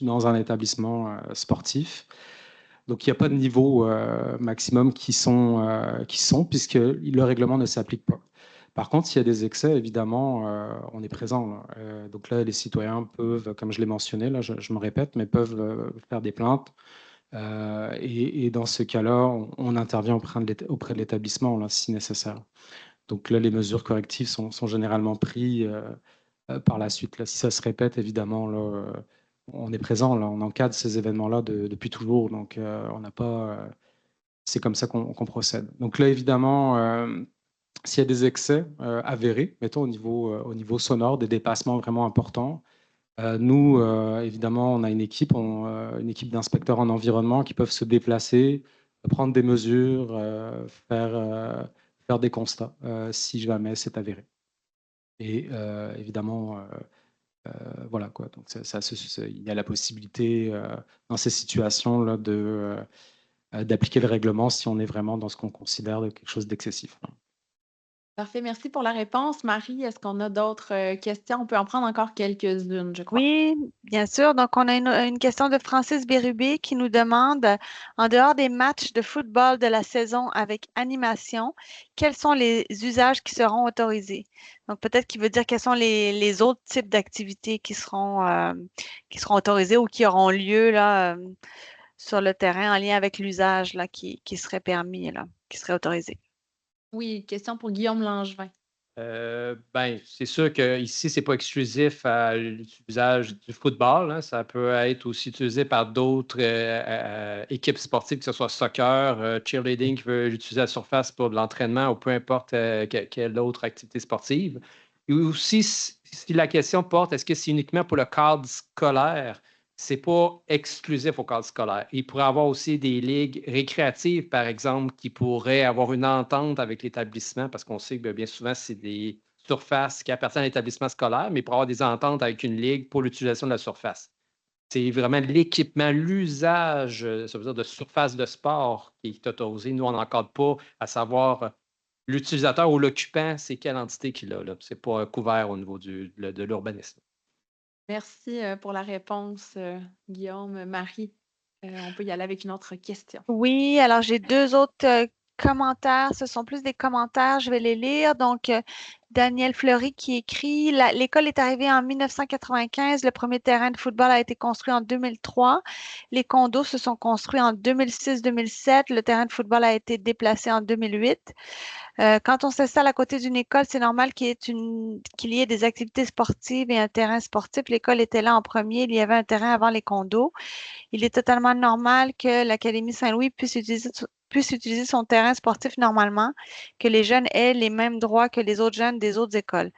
dans un établissement sportif. Donc, il n'y a pas de niveau maximum qui sont, puisque le règlement ne s'applique pas. Par contre, s'il y a des excès, évidemment, on est présent. Là. Donc là, les citoyens peuvent, comme je l'ai mentionné, là, je me répète, mais peuvent faire des plaintes. Et dans ce cas-là, on intervient auprès de l'établissement là, si nécessaire. Donc là, les mesures correctives sont généralement prises par la suite. Là, si ça se répète, évidemment, là, on est présent, là, on encadre ces événements-là depuis toujours. Donc, on n'a pas. C'est comme ça qu'on procède. Donc là, évidemment, s'il y a des excès avérés, mettons au niveau sonore, des dépassements vraiment importants, nous, évidemment, on a une équipe d'inspecteurs en environnement qui peuvent se déplacer, prendre des mesures, faire des constats si jamais c'est avéré. Et évidemment, voilà quoi. Donc il y a la possibilité dans ces situations-là d'appliquer le règlement si on est vraiment dans ce qu'on considère de quelque chose d'excessif. Parfait, merci pour la réponse. Marie, est-ce qu'on a d'autres questions? On peut en prendre encore quelques-unes, je crois. Oui, bien sûr. Donc, on a une question de Francis Bérubé qui nous demande, en dehors des matchs de football de la saison avec animation, quels sont les usages qui seront autorisés? Donc, peut-être qu'il veut dire quels sont les autres types d'activités qui seront autorisés ou qui auront lieu là, sur le terrain en lien avec l'usage là, qui serait permis, là, qui serait autorisé. Oui, question pour Guillaume Langevin. C'est sûr qu'ici, ce n'est pas exclusif à l'usage du football. Hein. Ça peut être aussi utilisé par d'autres équipes sportives, que ce soit soccer, cheerleading, qui veut utiliser la surface pour de l'entraînement ou peu importe quelle autre activité sportive. Et aussi, si la question porte, est-ce que c'est uniquement pour le cadre scolaire? Ce n'est pas exclusif au cadre scolaire. Il pourrait y avoir aussi des ligues récréatives, par exemple, qui pourraient avoir une entente avec l'établissement, parce qu'on sait que bien souvent, c'est des surfaces qui appartiennent à l'établissement scolaire, mais il pourrait y avoir des ententes avec une ligue pour l'utilisation de la surface. C'est vraiment l'équipement, l'usage, ça veut dire de surface de sport qui est autorisé. Nous, on n'encadre pas, à savoir L'utilisateur ou l'occupant, c'est quelle entité qui l'a, là. C'est pas couvert au niveau de l'urbanisme. Merci pour la réponse, Guillaume. Marie, on peut y aller avec une autre question. Oui, alors j'ai deux autres commentaires. Ce sont plus des commentaires. Je vais les lire. Donc, Daniel Fleury qui écrit l'école est arrivée en 1995. Le premier terrain de football a été construit en 2003. Les condos se sont construits en 2006-2007. Le terrain de football a été déplacé en 2008. Quand on s'installe à côté d'une école, c'est normal qu'il y ait des activités sportives et un terrain sportif. L'école était là en premier. Il y avait un terrain avant les condos. Il est totalement normal que l'Académie Saint-Louis puisse utiliser son terrain sportif normalement, que les jeunes aient les mêmes droits que les autres jeunes des autres écoles.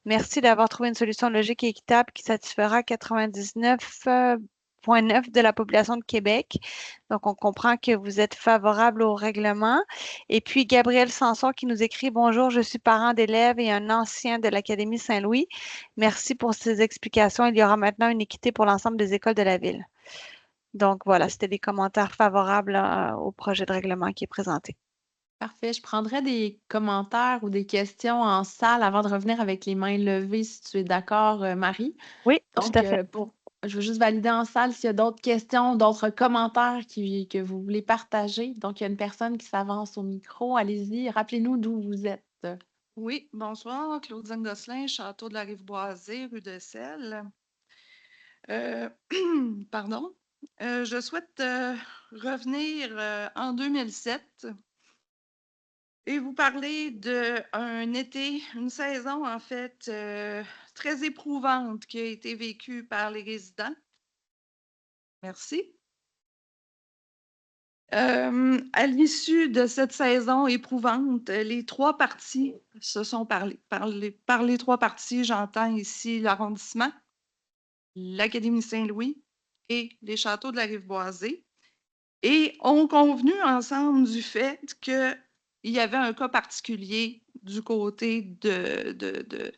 Merci d'avoir trouvé une solution logique et équitable qui satisfera 99,9 de la population de Québec. Donc, on comprend que vous êtes favorable au règlement. Et puis, Gabriel Sanson qui nous écrit: Bonjour, je suis parent d'élèves et un ancien de l'Académie Saint-Louis. Merci pour ces explications. Il y aura maintenant une équité pour l'ensemble des écoles de la ville. Donc, voilà, c'était des commentaires favorables au projet de règlement qui est présenté. Parfait. Je prendrais des commentaires ou des questions en salle avant de revenir avec les mains levées, si tu es d'accord, Marie. Oui, Donc, tout à fait. je veux juste valider en salle s'il y a d'autres questions, d'autres commentaires que vous voulez partager. Donc, il y a une personne qui s'avance au micro. Allez-y, rappelez-nous d'où vous êtes. Oui, bonsoir, Claudine Gosselin, Château de la Rive-Boisée, rue de Selle. Pardon. Je souhaite revenir en 2007 et vous parler d'un été, une saison en fait très éprouvante qui a été vécue par les résidents. Merci. À l'issue de cette saison éprouvante, les trois parties se sont parlé. Par les trois parties, j'entends ici l'arrondissement, l'Académie Saint-Louis et les châteaux de la Rive-Boisée, et ont convenu ensemble du fait qu'il y avait un cas particulier du côté de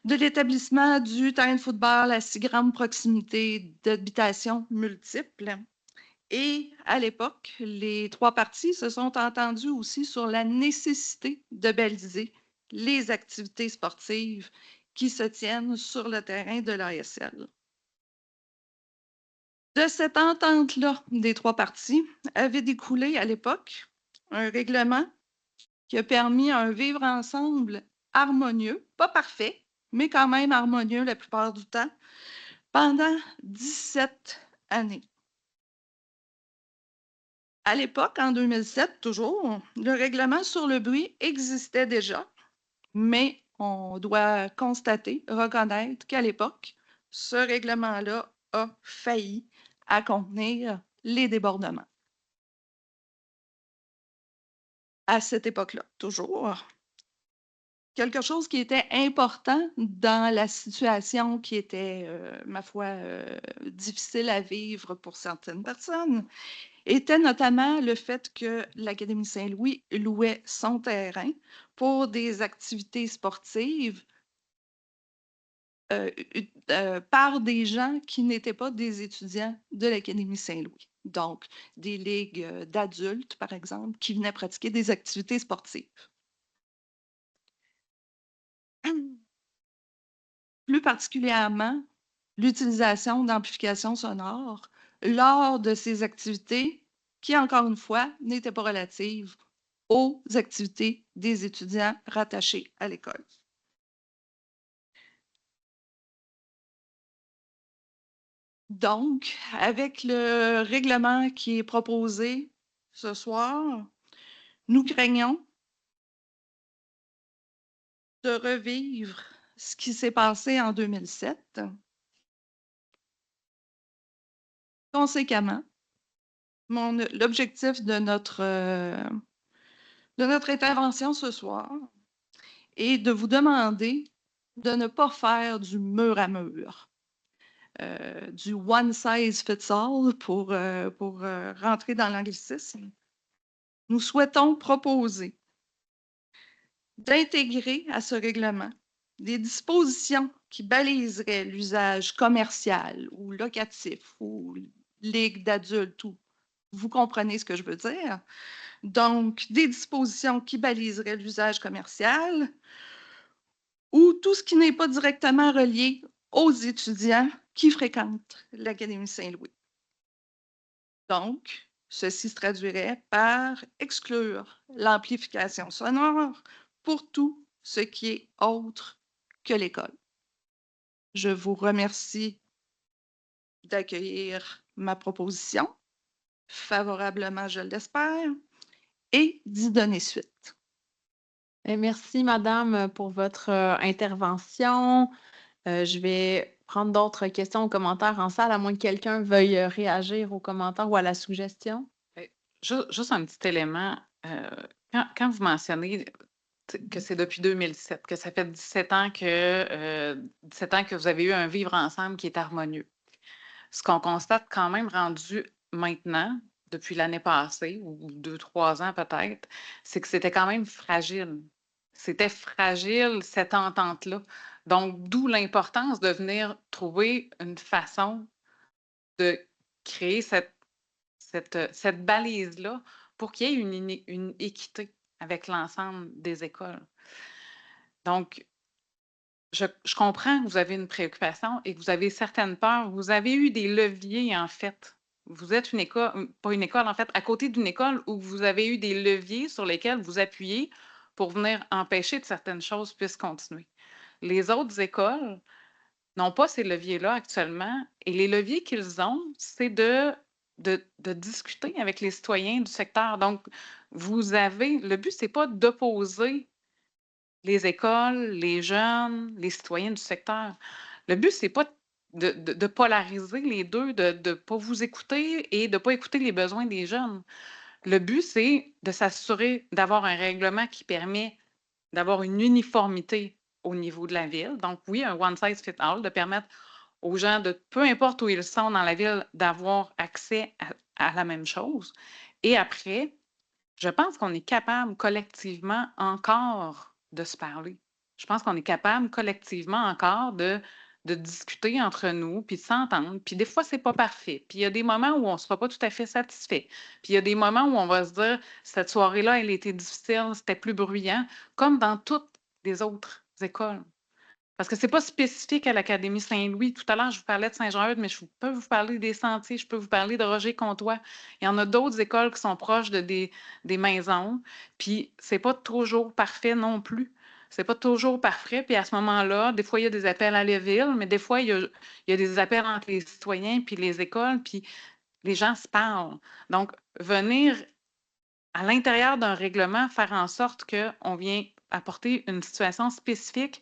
l'établissement du terrain de football à si grande proximité d'habitations multiples. Et à l'époque, les trois parties se sont entendues aussi sur la nécessité de baliser les activités sportives qui se tiennent sur le terrain de l'ASL. De cette entente-là des trois parties avait découlé à l'époque un règlement qui a permis un vivre ensemble harmonieux, pas parfait, mais quand même harmonieux la plupart du temps, pendant 17 années. À l'époque, en 2007, toujours, le règlement sur le bruit existait déjà, mais on doit constater, reconnaître qu'à l'époque, ce règlement-là a failli à contenir les débordements. À cette époque-là, toujours. Quelque chose qui était important dans la situation qui était, ma foi, difficile à vivre pour certaines personnes, était notamment le fait que l'Académie Saint-Louis louait son terrain pour des activités sportives par des gens qui n'étaient pas des étudiants de l'Académie Saint-Louis. Donc, des ligues d'adultes, par exemple, qui venaient pratiquer des activités sportives. Plus particulièrement, l'utilisation d'amplification sonore lors de ces activités qui, encore une fois, n'étaient pas relatives aux activités des étudiants rattachés à l'école. Donc, avec le règlement qui est proposé ce soir, nous craignons de revivre ce qui s'est passé en 2007. Conséquemment, l'objectif de notre intervention ce soir est de vous demander de ne pas faire du mur à mur, du one size fits all pour rentrer dans l'anglicisme. Nous souhaitons proposer d'intégrer à ce règlement des dispositions qui baliseraient l'usage commercial ou locatif ou ligue d'adultes, ou vous comprenez ce que je veux dire, Donc, des dispositions qui baliseraient l'usage commercial ou tout ce qui n'est pas directement relié aux étudiants qui fréquentent l'Académie Saint-Louis. Donc, ceci se traduirait par exclure l'amplification sonore pour tout ce qui est autre que l'école. Je vous remercie d'accueillir ma proposition, favorablement, je l'espère, et d'y donner suite. Merci, Madame, pour votre intervention. Je vais prendre d'autres questions ou commentaires en salle, à moins que quelqu'un veuille réagir aux commentaires ou à la suggestion. Juste un petit élément. Quand vous mentionnez que c'est depuis 2007, que ça fait 17 ans que vous avez eu un vivre ensemble qui est harmonieux. Ce qu'on constate quand même rendu maintenant, depuis l'année passée, ou 2, 3 ans peut-être, c'est que c'était quand même fragile. C'était fragile, cette entente-là. Donc, d'où l'importance de venir trouver une façon de créer cette balise-là pour qu'il y ait une équité avec l'ensemble des écoles. Donc, je comprends que vous avez une préoccupation et que vous avez certaines peurs. Vous avez eu des leviers, en fait. Vous êtes une école, pas une école, en fait, à côté d'une école où vous avez eu des leviers sur lesquels vous appuyez pour venir empêcher que certaines choses puissent continuer. Les autres écoles n'ont pas ces leviers-là actuellement et les leviers qu'ils ont, c'est de discuter avec les citoyens du secteur. Donc, le but, c'est pas d'opposer les écoles, les jeunes, les citoyens du secteur. Le but, c'est pas de polariser les deux, de ne pas vous écouter et de ne pas écouter les besoins des jeunes. Le but, c'est de s'assurer d'avoir un règlement qui permet d'avoir une uniformité au niveau de la ville. Donc, oui, un one size fit all, de permettre aux gens, de peu importe où ils sont dans la ville, d'avoir accès à la même chose. Et après, je pense qu'on est capable collectivement encore de se parler. Je pense qu'on est capable collectivement encore de discuter entre nous, puis de s'entendre. Puis des fois, c'est pas parfait. Puis il y a des moments où on ne sera pas tout à fait satisfait. Puis il y a des moments où on va se dire, cette soirée-là, elle était difficile, c'était plus bruyant, comme dans toutes les autres écoles. Parce que c'est pas spécifique à l'Académie Saint-Louis. Tout à l'heure, je vous parlais de Saint-Jean-Eudes, mais je peux vous parler des Sentiers, je peux vous parler de Roger-Comtois. Il y en a d'autres écoles qui sont proches des maisons, puis c'est pas toujours parfait non plus. C'est pas toujours parfait, puis à ce moment-là, des fois, il y a des appels à la ville, mais des fois, il y a des appels entre les citoyens puis les écoles, puis les gens se parlent. Donc, venir à l'intérieur d'un règlement, faire en sorte qu'on vient apporter une situation spécifique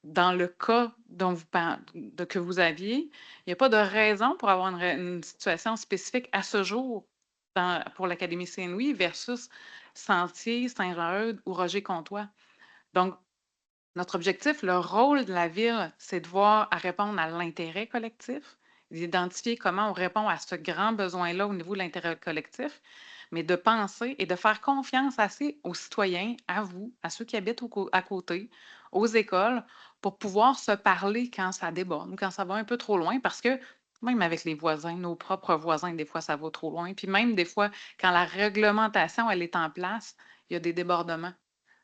dans le cas que vous aviez, il n'y a pas de raison pour avoir une situation spécifique à ce jour pour l'Académie Saint-Louis versus Sentier, Saint-Jean-Eudes ou Roger-Comtois. Donc, notre objectif, le rôle de la ville, c'est de voir à répondre à l'intérêt collectif, d'identifier comment on répond à ce grand besoin-là au niveau de l'intérêt collectif, mais de penser et de faire confiance assez aux citoyens, à vous, à ceux qui habitent à côté, aux écoles, pour pouvoir se parler quand ça déborde, quand ça va un peu trop loin, parce que même avec les voisins, nos propres voisins, des fois, ça va trop loin. Puis même des fois, quand la réglementation, elle est en place, il y a des débordements.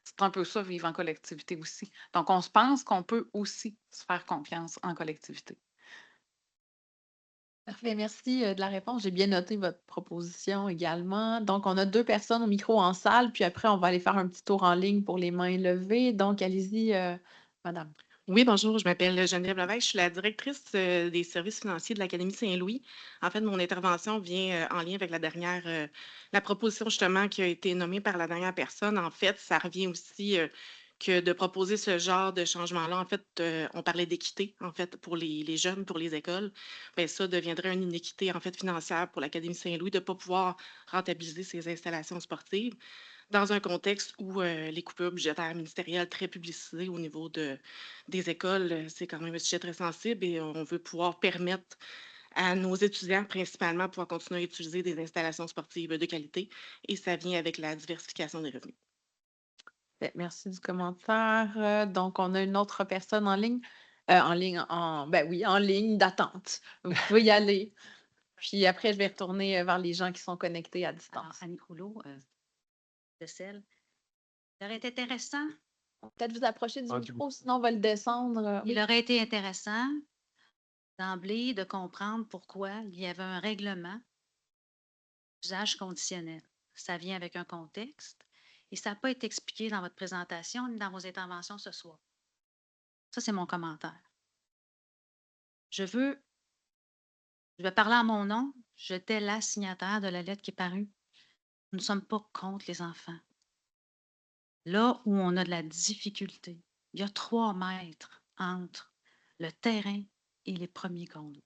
C'est un peu ça, vivre en collectivité aussi. Donc, on se pense qu'on peut aussi se faire confiance en collectivité. Parfait, merci de la réponse. J'ai bien noté votre proposition également. Donc, on a 2 personnes au micro en salle, puis après, on va aller faire un petit tour en ligne pour les mains levées. Donc, allez-y, madame. Oui, bonjour, je m'appelle Geneviève Levesque, je suis la directrice des services financiers de l'Académie Saint-Louis. En fait, mon intervention vient en lien avec la proposition justement qui a été nommée par la dernière personne. En fait, ça revient aussi que de proposer ce genre de changement-là. En fait, on parlait d'équité, en fait, pour les jeunes, pour les écoles. Bien, ça deviendrait une inéquité, en fait, financière pour l'Académie Saint-Louis de ne pas pouvoir rentabiliser ses installations sportives dans un contexte où les coupures budgétaires ministérielles très publicisées au niveau des écoles, c'est quand même un sujet très sensible et on veut pouvoir permettre à nos étudiants, principalement, pouvoir continuer à utiliser des installations sportives de qualité et ça vient avec la diversification des revenus. Merci du commentaire. Donc, on a une autre personne en ligne. Ben oui, en ligne d'attente. Vous pouvez y aller. Puis après, je vais retourner vers les gens qui sont connectés à Alors, distance. Annie Rouleau, de sel. Ça aurait été intéressant. Peut-être vous approcher du Ah, du micro, sinon on va le descendre. Il Oui. aurait été intéressant d'emblée de comprendre pourquoi il y avait un règlement d'usage conditionnel. Ça vient avec un contexte et ça n'a pas été expliqué dans votre présentation ni dans vos interventions ce soir. Ça, c'est mon commentaire. Je vais parler en mon nom. J'étais la signataire de la lettre qui est parue. Nous ne sommes pas contre les enfants. Là où on a de la difficulté, il y a 3 mètres entre le terrain et les premiers condos.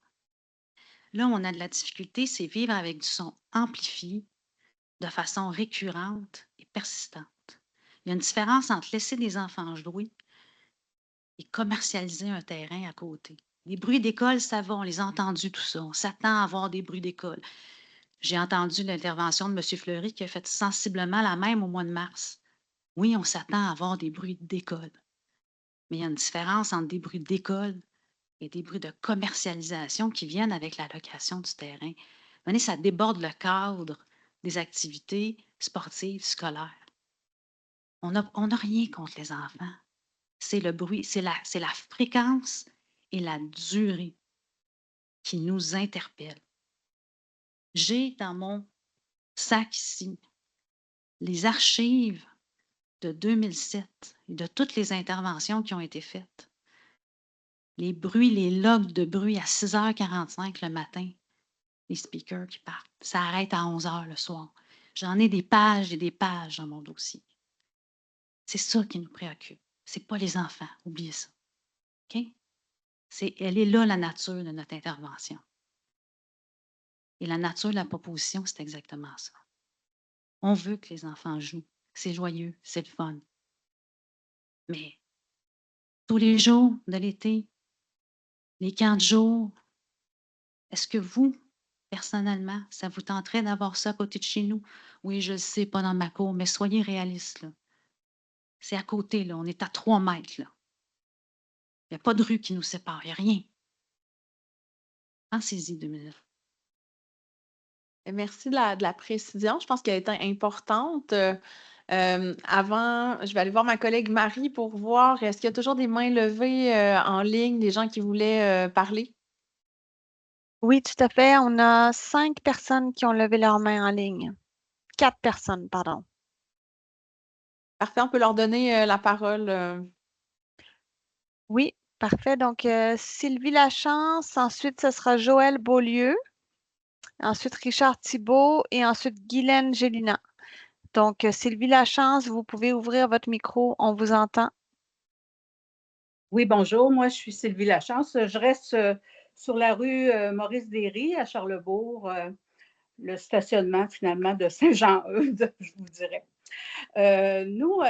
Là où on a de la difficulté, c'est vivre avec du son amplifié de façon récurrente et persistante. Il y a une différence entre laisser des enfants jouer et commercialiser un terrain à côté. Les bruits d'école, ça va, on les a entendus, tout ça. On s'attend à avoir des bruits d'école. J'ai entendu l'intervention de M. Fleury qui a fait sensiblement la même au mois de mars. Oui, on s'attend à avoir des bruits d'école. Mais il y a une différence entre des bruits d'école et des bruits de commercialisation qui viennent avec la location du terrain. Venez, ça déborde le cadre des activités sportives, scolaires. On n'a rien contre les enfants. C'est le bruit, c'est la fréquence et la durée qui nous interpellent. J'ai dans mon sac ici les archives de 2007 et de toutes les interventions qui ont été faites. Les bruits, les logs de bruit à 6h45 le matin, les speakers qui partent. Ça arrête à 11h le soir. J'en ai des pages et des pages dans mon dossier. C'est ça qui nous préoccupe. C'est pas les enfants. Oubliez ça. OK? Elle est là, la nature de notre intervention. Et la nature de la proposition, c'est exactement ça. On veut que les enfants jouent. C'est joyeux, c'est le fun. Mais tous les jours de l'été, les 4 jours, est-ce que vous, personnellement, ça vous tenterait d'avoir ça à côté de chez nous? Oui, je le sais, pas dans ma cour, mais soyez réalistes, là. C'est à côté, là. On est à 3 mètres, là. Il n'y a pas de rue qui nous sépare, il n'y a rien. Pensez-y 2 minutes. Merci de la précision. Je pense qu'elle est importante. Avant, je vais aller voir ma collègue Marie pour voir, est-ce qu'il y a toujours des mains levées en ligne, des gens qui voulaient parler? Oui, tout à fait. On a 5 personnes qui ont levé leurs mains en ligne. 4 personnes, pardon. Parfait, on peut leur donner la parole. Oui, parfait. Donc, Sylvie Lachance, ensuite, ce sera Joël Beaulieu, ensuite Richard Thibault et ensuite Guylaine Gélina. Donc, Sylvie Lachance, vous pouvez ouvrir votre micro, on vous entend. Oui, bonjour. Moi, je suis Sylvie Lachance. Je reste sur la rue Maurice-Derry à Charlesbourg, le stationnement finalement de Saint-Jean-Eudes, je vous dirais. Nous,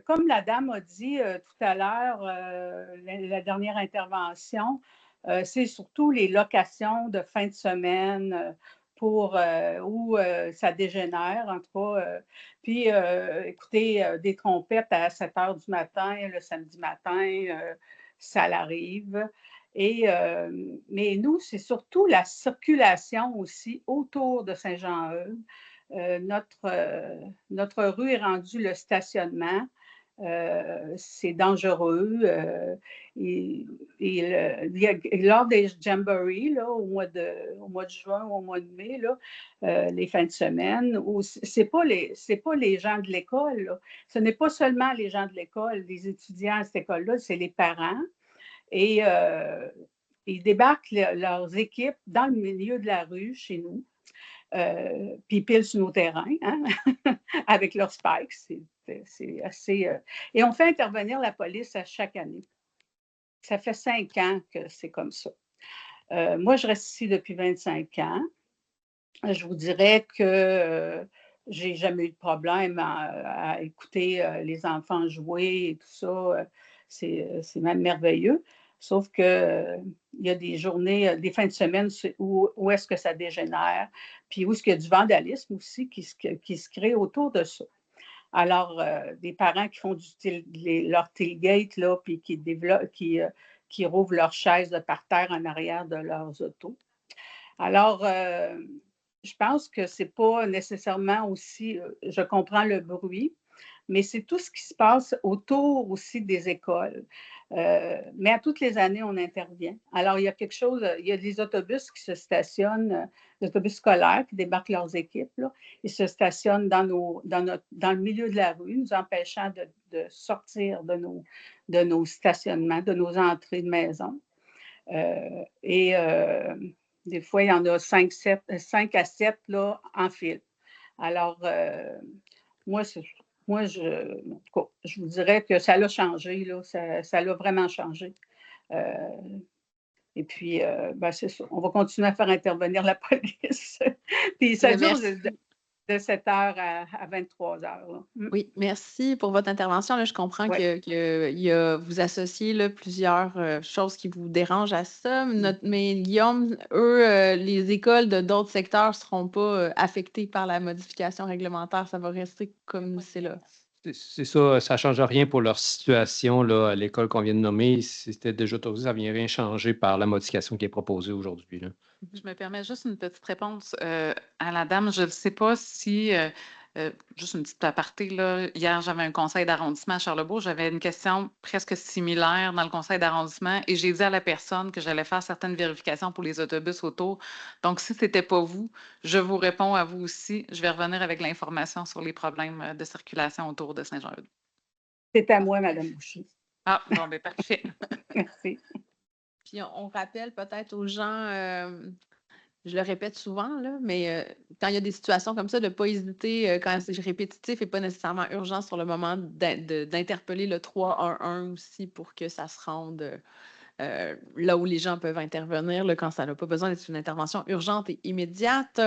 comme la dame a dit tout à l'heure, la dernière intervention, c'est surtout les locations de fin de semaine où ça dégénère, en tout cas. Puis, écoutez, des trompettes à 7 heures du matin, le samedi matin, ça l'arrive. Mais nous, c'est surtout la circulation aussi autour de Saint-Jean-Eudes. Notre rue est rendue le stationnement. C'est dangereux. Lors des jamborees, là, au mois de juin ou au mois de mai, là, les fins de semaine, ce n'est pas les gens de l'école. Là. Ce n'est pas seulement les gens de l'école, les étudiants à cette école-là, c'est les parents. Et ils débarquent leurs équipes dans le milieu de la rue chez nous. Puis ils pilent sur nos terrains hein, avec leurs spikes. C'est assez. Et on fait intervenir la police à chaque année. Ça fait 5 ans que c'est comme ça. Moi, je reste ici depuis 25 ans. Je vous dirais que j'ai jamais eu de problème à écouter les enfants jouer et tout ça. C'est même merveilleux. Sauf qu'il y a des journées, des fins de semaine où est-ce que ça dégénère, puis où est-ce qu'il y a du vandalisme aussi qui se crée autour de ça. Alors, des parents qui font leur tailgate, là, puis qui rouvrent leurs chaises de par terre en arrière de leurs autos. Alors, je pense que c'est pas nécessairement aussi, je comprends le bruit, mais c'est tout ce qui se passe autour aussi des écoles. Mais à toutes les années, on intervient. Alors, il y a quelque chose, il y a des autobus qui se stationnent, des autobus scolaires qui débarquent leurs équipes, là. Ils se stationnent dans le milieu de la rue, nous empêchant de sortir de nos stationnements, de nos entrées de maison. Des fois, il y en a 5 à 7 là, en file. Alors, moi, je vous dirais que ça l'a changé, là, ça l'a vraiment changé. Et puis, c'est ça. On va continuer à faire intervenir la police. Puis ça dure de 7 heures à 23 heures. Là. Oui, merci pour votre intervention. Là, je comprends que vous associez là, plusieurs choses qui vous dérangent à ça. Mais Guillaume, eux, les écoles de d'autres secteurs ne seront pas affectées par la modification réglementaire. Ça va rester comme c'est là. C'est ça, ça ne change rien pour leur situation là, à l'école qu'on vient de nommer. Si c'était déjà autorisé, ça ne vient rien changer par la modification qui est proposée aujourd'hui. Je me permets juste une petite réponse à la dame. Je ne sais pas si, juste une petite aparté, là, hier, j'avais un conseil d'arrondissement à Charlebourg. J'avais une question presque similaire dans le conseil d'arrondissement et j'ai dit à la personne que j'allais faire certaines vérifications pour les autobus autour. Donc, si ce n'était pas vous, je vous réponds à vous aussi. Je vais revenir avec l'information sur les problèmes de circulation autour de Saint-Jean-Eudes. C'est à moi, Mme Boucher. Ah, bon, bien, parfait. Merci. Puis on rappelle peut-être aux gens, je le répète souvent, là, mais quand il y a des situations comme ça, de ne pas hésiter quand c'est répétitif et pas nécessairement urgent sur le moment d'interpeller le 311 aussi pour que ça se rende là où les gens peuvent intervenir là, quand ça n'a pas besoin d'être une intervention urgente et immédiate.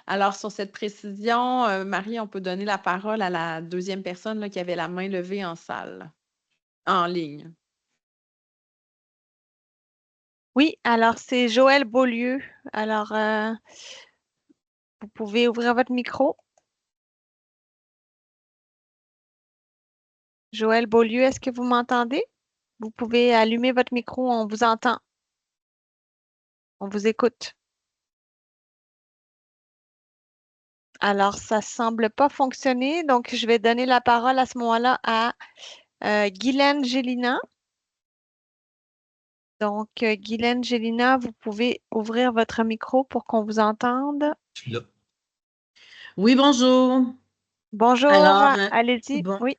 Alors, sur cette précision, Marie, on peut donner la parole à la deuxième personne là, qui avait la main levée en salle, en ligne. Oui, alors c'est Joël Beaulieu. Alors, vous pouvez ouvrir votre micro. Joël Beaulieu, est-ce que vous m'entendez? Vous pouvez allumer votre micro, on vous entend. On vous écoute. Alors, ça ne semble pas fonctionner, donc je vais donner la parole à ce moment-là à Guylaine Gélina. Donc, Guylaine Gélina, vous pouvez ouvrir votre micro pour qu'on vous entende. Je suis là. Oui, bonjour. Bonjour, Alors, allez-y. bon, Oui.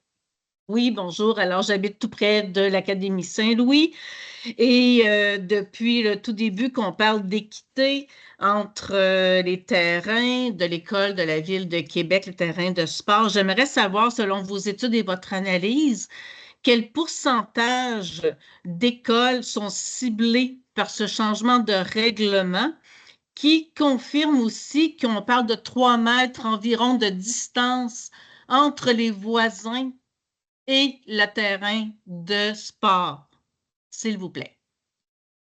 oui, bonjour. Alors, j'habite tout près de l'Académie Saint-Louis et depuis le tout début qu'on parle d'équité entre les terrains de l'école de la Ville de Québec, les terrains de sport, j'aimerais savoir, selon vos études et votre analyse, quel pourcentage d'écoles sont ciblées par ce changement de règlement qui confirme aussi qu'on parle de 3 mètres environ de distance entre les voisins et le terrain de sport, s'il vous plaît.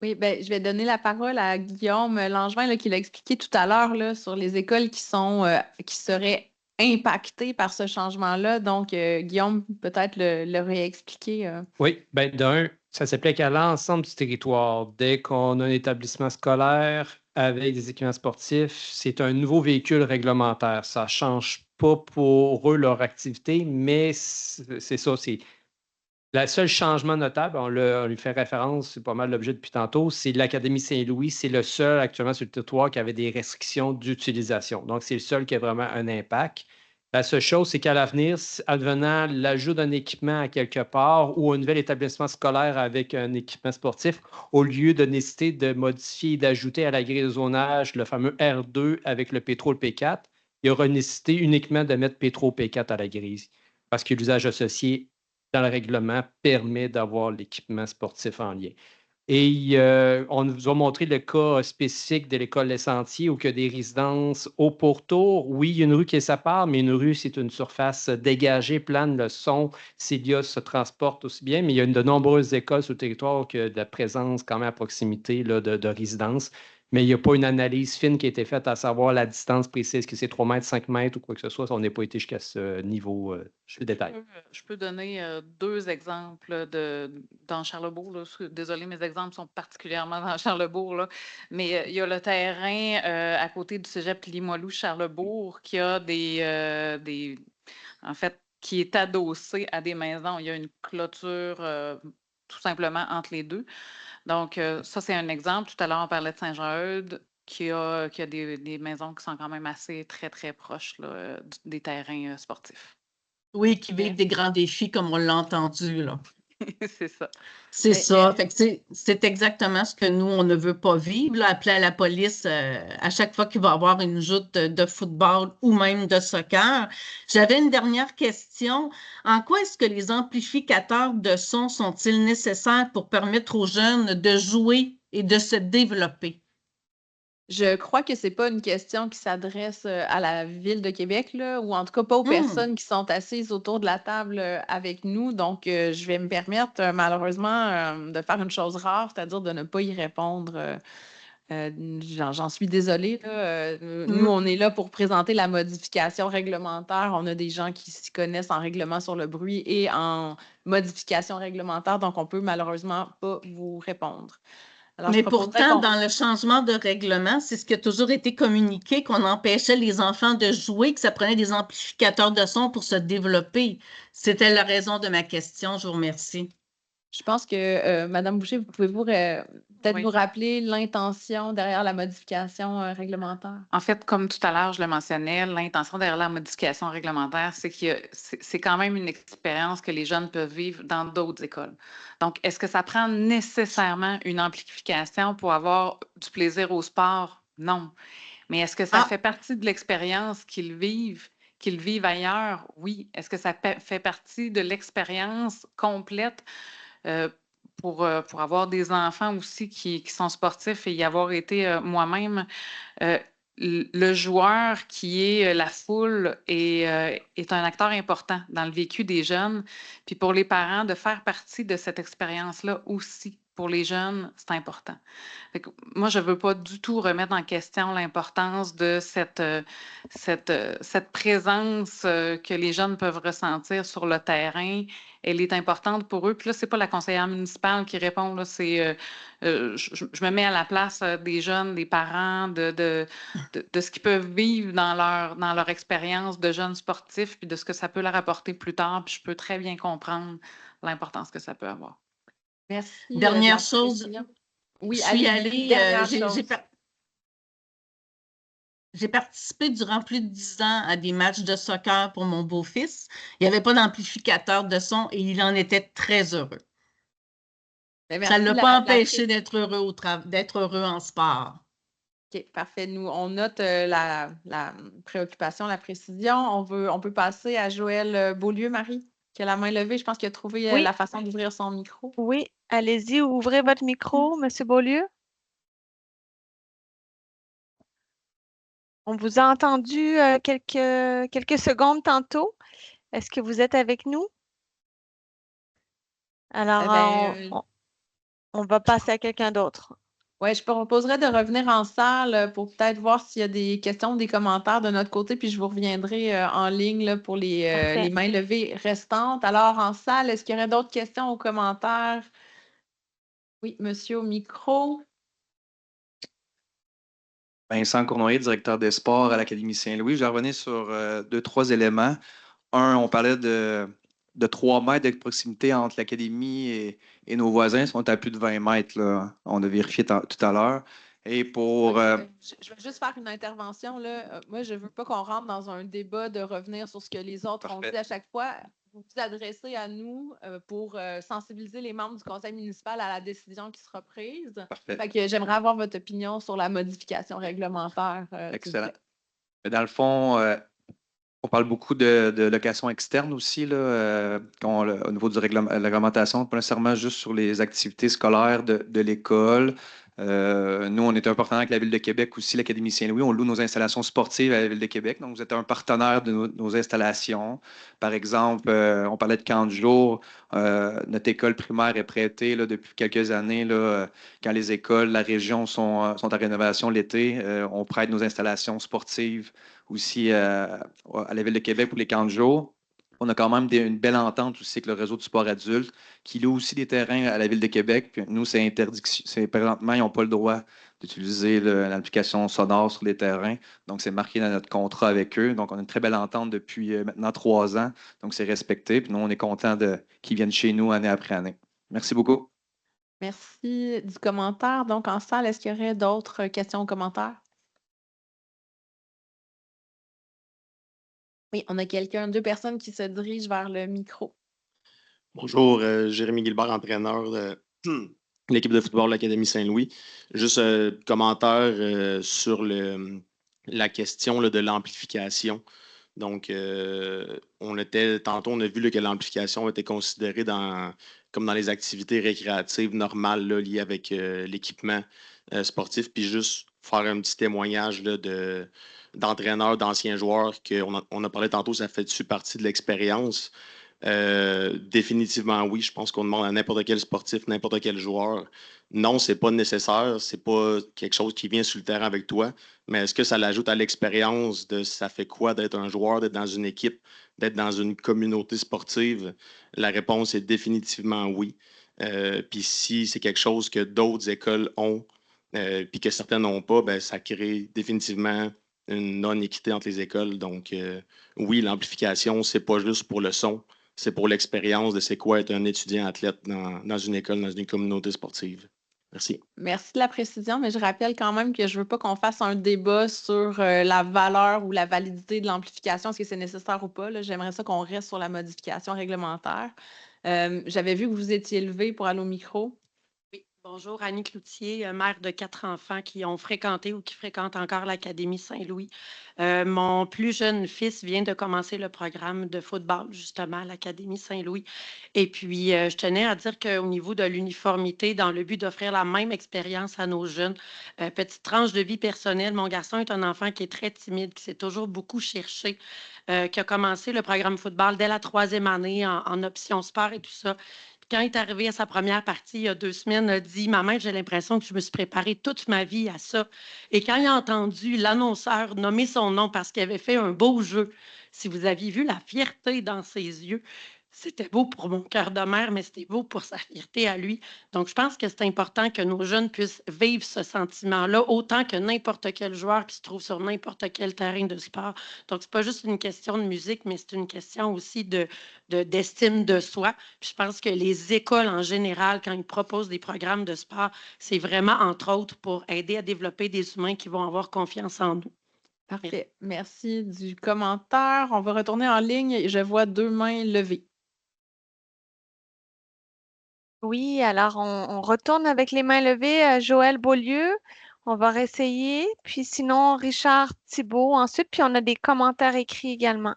Oui, ben, je vais donner la parole à Guillaume Langevin là, qui l'a expliqué tout à l'heure là, sur les écoles qui seraient impactées par ce changement-là. Donc, Guillaume, peut-être le réexpliquer. Oui, bien d'un, ça s'applique à l'ensemble du territoire. Dès qu'on a un établissement scolaire avec des équipements sportifs, c'est un nouveau véhicule réglementaire. Ça ne change pas pour eux leur activité, mais c'est ça, c'est le seul changement notable, on lui fait référence, c'est pas mal l'objet depuis tantôt, c'est l'Académie Saint-Louis. C'est le seul actuellement sur le territoire qui avait des restrictions d'utilisation. Donc, c'est le seul qui a vraiment un impact. La seule chose, c'est qu'à l'avenir, advenant l'ajout d'un équipement à quelque part ou un nouvel établissement scolaire avec un équipement sportif, au lieu de nécessiter de modifier et d'ajouter à la grille de zonage le fameux R2 avec le P3 et le P4, il y aura nécessité uniquement de mettre P3 et P4 à la grille parce que l'usage associé dans le règlement permet d'avoir l'équipement sportif en lien. Et on nous a montré le cas spécifique de l'école Les Sentiers où il y a des résidences au pourtour. Oui, il y a une rue qui est sa part, mais une rue, c'est une surface dégagée, plane, le son, Célia se transporte aussi bien, mais il y a de nombreuses écoles sur le territoire qui ont de la présence quand même à proximité là, de résidences. mais il n'y a pas une analyse fine qui a été faite à savoir la distance précise, que c'est 3 mètres, 5 mètres ou quoi que ce soit. On n'a pas été jusqu'à ce niveau de détail. Je peux donner 2 exemples dans Charlebourg. Là. Désolée, mes exemples sont particulièrement dans Charlebourg, là. Mais il y a le terrain à côté du cégep Limoilou-Charlebourg qui a en fait, qui est adossé à des maisons. Il y a une clôture tout simplement entre les deux. Donc, ça, c'est un exemple. Tout à l'heure, on parlait de Saint-Jean-Eudes, qui a des maisons qui sont quand même assez très, très proches là, des terrains sportifs. Oui, qui vivent des grands défis, comme on l'a entendu, là. C'est ça. C'est ça. Fait que c'est exactement ce que nous, on ne veut pas vivre, là, appeler à la police à chaque fois qu'il va y avoir une joute de football ou même de soccer. J'avais une dernière question. En quoi est-ce que les amplificateurs de son sont-ils nécessaires pour permettre aux jeunes de jouer et de se développer? Je crois que c'est pas une question qui s'adresse à la Ville de Québec, là, ou en tout cas pas aux personnes qui sont assises autour de la table avec nous. Donc, je vais me permettre malheureusement de faire une chose rare, c'est-à-dire de ne pas y répondre. J'en suis désolée. Là. Nous, on est là pour présenter la modification réglementaire. On a des gens qui s'y connaissent en règlement sur le bruit et en modification réglementaire, donc on peut malheureusement pas vous répondre. Alors, mais pourtant, dans le changement de règlement, c'est ce qui a toujours été communiqué, qu'on empêchait les enfants de jouer, que ça prenait des amplificateurs de son pour se développer. C'était la raison de ma question. Je vous remercie. Je pense que, Mme Boucher, pouvez-vous peut-être nous rappeler l'intention derrière la modification réglementaire? En fait, comme tout à l'heure, je le mentionnais, l'intention derrière la modification réglementaire, c'est que c'est quand même une expérience que les jeunes peuvent vivre dans d'autres écoles. Donc, est-ce que ça prend nécessairement une amplification pour avoir du plaisir au sport? Non. Mais est-ce que ça fait partie de l'expérience qu'ils vivent ailleurs? Oui. Est-ce que ça fait partie de l'expérience complète? Pour avoir des enfants aussi qui sont sportifs et y avoir été moi-même, le joueur qui est la foule est un acteur important dans le vécu des jeunes. Puis pour les parents, de faire partie de cette expérience-là aussi. Pour les jeunes, c'est important. Fait que moi, je ne veux pas du tout remettre en question l'importance de cette présence que les jeunes peuvent ressentir sur le terrain. Elle est importante pour eux. Puis là, ce n'est pas la conseillère municipale qui répond. Là, c'est, je me mets à la place des jeunes, des parents, de ce qu'ils peuvent vivre dans leur expérience de jeunes sportifs, puis de ce que ça peut leur apporter plus tard. Puis je peux très bien comprendre l'importance que ça peut avoir. Merci. Dernière chose, oui, je suis allée, j'ai participé durant plus de 10 ans à des matchs de soccer pour mon beau-fils. Il n'y avait pas d'amplificateur de son et il en était très heureux. Ça ne l'a pas empêché d'être heureux en sport. OK, parfait. Nous, on note la préoccupation, la précision. On peut passer à Joël Beaulieu, Marie, qui a la main levée. Je pense qu'il a trouvé la façon d'ouvrir son micro. Oui, allez-y, ouvrez votre micro, M. Beaulieu. On vous a entendu quelques secondes tantôt. Est-ce que vous êtes avec nous? Alors, on va passer à quelqu'un d'autre. Oui, je proposerais de revenir en salle pour peut-être voir s'il y a des questions ou des commentaires de notre côté, puis je vous reviendrai en ligne là, pour les mains levées restantes. Alors, en salle, est-ce qu'il y aurait d'autres questions ou commentaires? Oui, monsieur au micro. Vincent Cournoyer, directeur des sports à l'Académie Saint-Louis. Je vais revenir sur 2-3 éléments. Un, on parlait de 3 mètres de proximité entre l'Académie et nos voisins. Ils sont à plus de 20 mètres. Là. On a vérifié tout à l'heure. Et pour. Je vais juste faire une intervention. Là. Moi, je ne veux pas qu'on rentre dans un débat de revenir sur ce que les autres ont dit à chaque fois. Vous vous adressez à nous pour sensibiliser les membres du conseil municipal à la décision qui sera prise. Fait que j'aimerais avoir votre opinion sur la modification réglementaire. Excellent. Dans le fond, on parle beaucoup de location externe aussi, là, au niveau de la réglementation, pas nécessairement juste sur les activités scolaires de l'école. Nous, on est un partenaire avec la Ville de Québec aussi, l'Académie Saint-Louis. On loue nos installations sportives à la Ville de Québec. Donc, vous êtes un partenaire de nos installations. Par exemple, on parlait de camp de jour. Notre école primaire est prêtée là, depuis quelques années. Là, quand les écoles, la région sont en rénovation l'été, on prête nos installations sportives aussi à la Ville de Québec pour les camps de jour. On a quand même une belle entente aussi avec le réseau du sport adulte qui loue aussi des terrains à la Ville de Québec. Puis nous, c'est interdit. Présentement, ils n'ont pas le droit d'utiliser l'application sonore sur les terrains. Donc, c'est marqué dans notre contrat avec eux. Donc, on a une très belle entente depuis maintenant 3 ans. Donc, c'est respecté. Puis nous, on est content qu'ils viennent chez nous année après année. Merci beaucoup. Merci du commentaire. Donc, en salle, est-ce qu'il y aurait d'autres questions ou commentaires? Oui, on a deux personnes qui se dirigent vers le micro. Bonjour, Jérémy Guilbert, entraîneur de l'équipe de football de l'Académie Saint-Louis. Juste commentaire sur la question là, de l'amplification. Donc, tantôt, on a vu là, que l'amplification était considérée comme dans les activités récréatives normales là, liées avec l'équipement sportif. Puis juste faire un petit témoignage là, d'entraîneurs, d'anciens joueurs, qu'on a parlé tantôt, ça fait-tu partie de l'expérience? Définitivement oui. Je pense qu'on demande à n'importe quel sportif, n'importe quel joueur. Non, c'est pas nécessaire, c'est pas quelque chose qui vient sur le terrain avec toi, mais est-ce que ça l'ajoute à l'expérience de ça fait quoi d'être un joueur, d'être dans une équipe, d'être dans une communauté sportive? La réponse est définitivement oui. Puis si c'est quelque chose que d'autres écoles ont, puis que certaines n'ont pas, ben, ça crée définitivement une non-équité entre les écoles. Donc, oui, l'amplification, c'est pas juste pour le son, c'est pour l'expérience de c'est quoi être un étudiant athlète dans une école, dans une communauté sportive. Merci. Merci de la précision, mais je rappelle quand même que je ne veux pas qu'on fasse un débat sur la valeur ou la validité de l'amplification, est-ce que c'est nécessaire ou pas. Là. J'aimerais ça qu'on reste sur la modification réglementaire. J'avais vu que vous étiez levé pour aller au micro. Oui, bonjour, Annie Cloutier, mère de 4 enfants qui ont fréquenté ou qui fréquentent encore l'Académie Saint-Louis. Mon plus jeune fils vient de commencer le programme de football, justement, à l'Académie Saint-Louis. Et puis, je tenais à dire qu'au niveau de l'uniformité, dans le but d'offrir la même expérience à nos jeunes, petite tranche de vie personnelle, mon garçon est un enfant qui est très timide, qui s'est toujours beaucoup cherché, qui a commencé le programme football dès la 3e année en option sport et tout ça. Quand il est arrivé à sa première partie, il y a 2 semaines, il a dit « Maman, j'ai l'impression que je me suis préparée toute ma vie à ça. » Et quand il a entendu l'annonceur nommer son nom parce qu'il avait fait un beau jeu, si vous aviez vu la fierté dans ses yeux, c'était beau pour mon cœur de mère, mais c'était beau pour sa fierté à lui. Donc, je pense que c'est important que nos jeunes puissent vivre ce sentiment-là autant que n'importe quel joueur qui se trouve sur n'importe quel terrain de sport. Donc, c'est pas juste une question de musique, mais c'est une question aussi d'estime de soi. Puis je pense que les écoles en général, quand ils proposent des programmes de sport, c'est vraiment, entre autres, pour aider à développer des humains qui vont avoir confiance en nous. Parfait. Merci du commentaire. On va retourner en ligne. Je vois 2 mains levées. Oui, alors on retourne avec les mains levées. Joël Beaulieu, on va réessayer. Puis sinon, Richard Thibault ensuite. Puis on a des commentaires écrits également.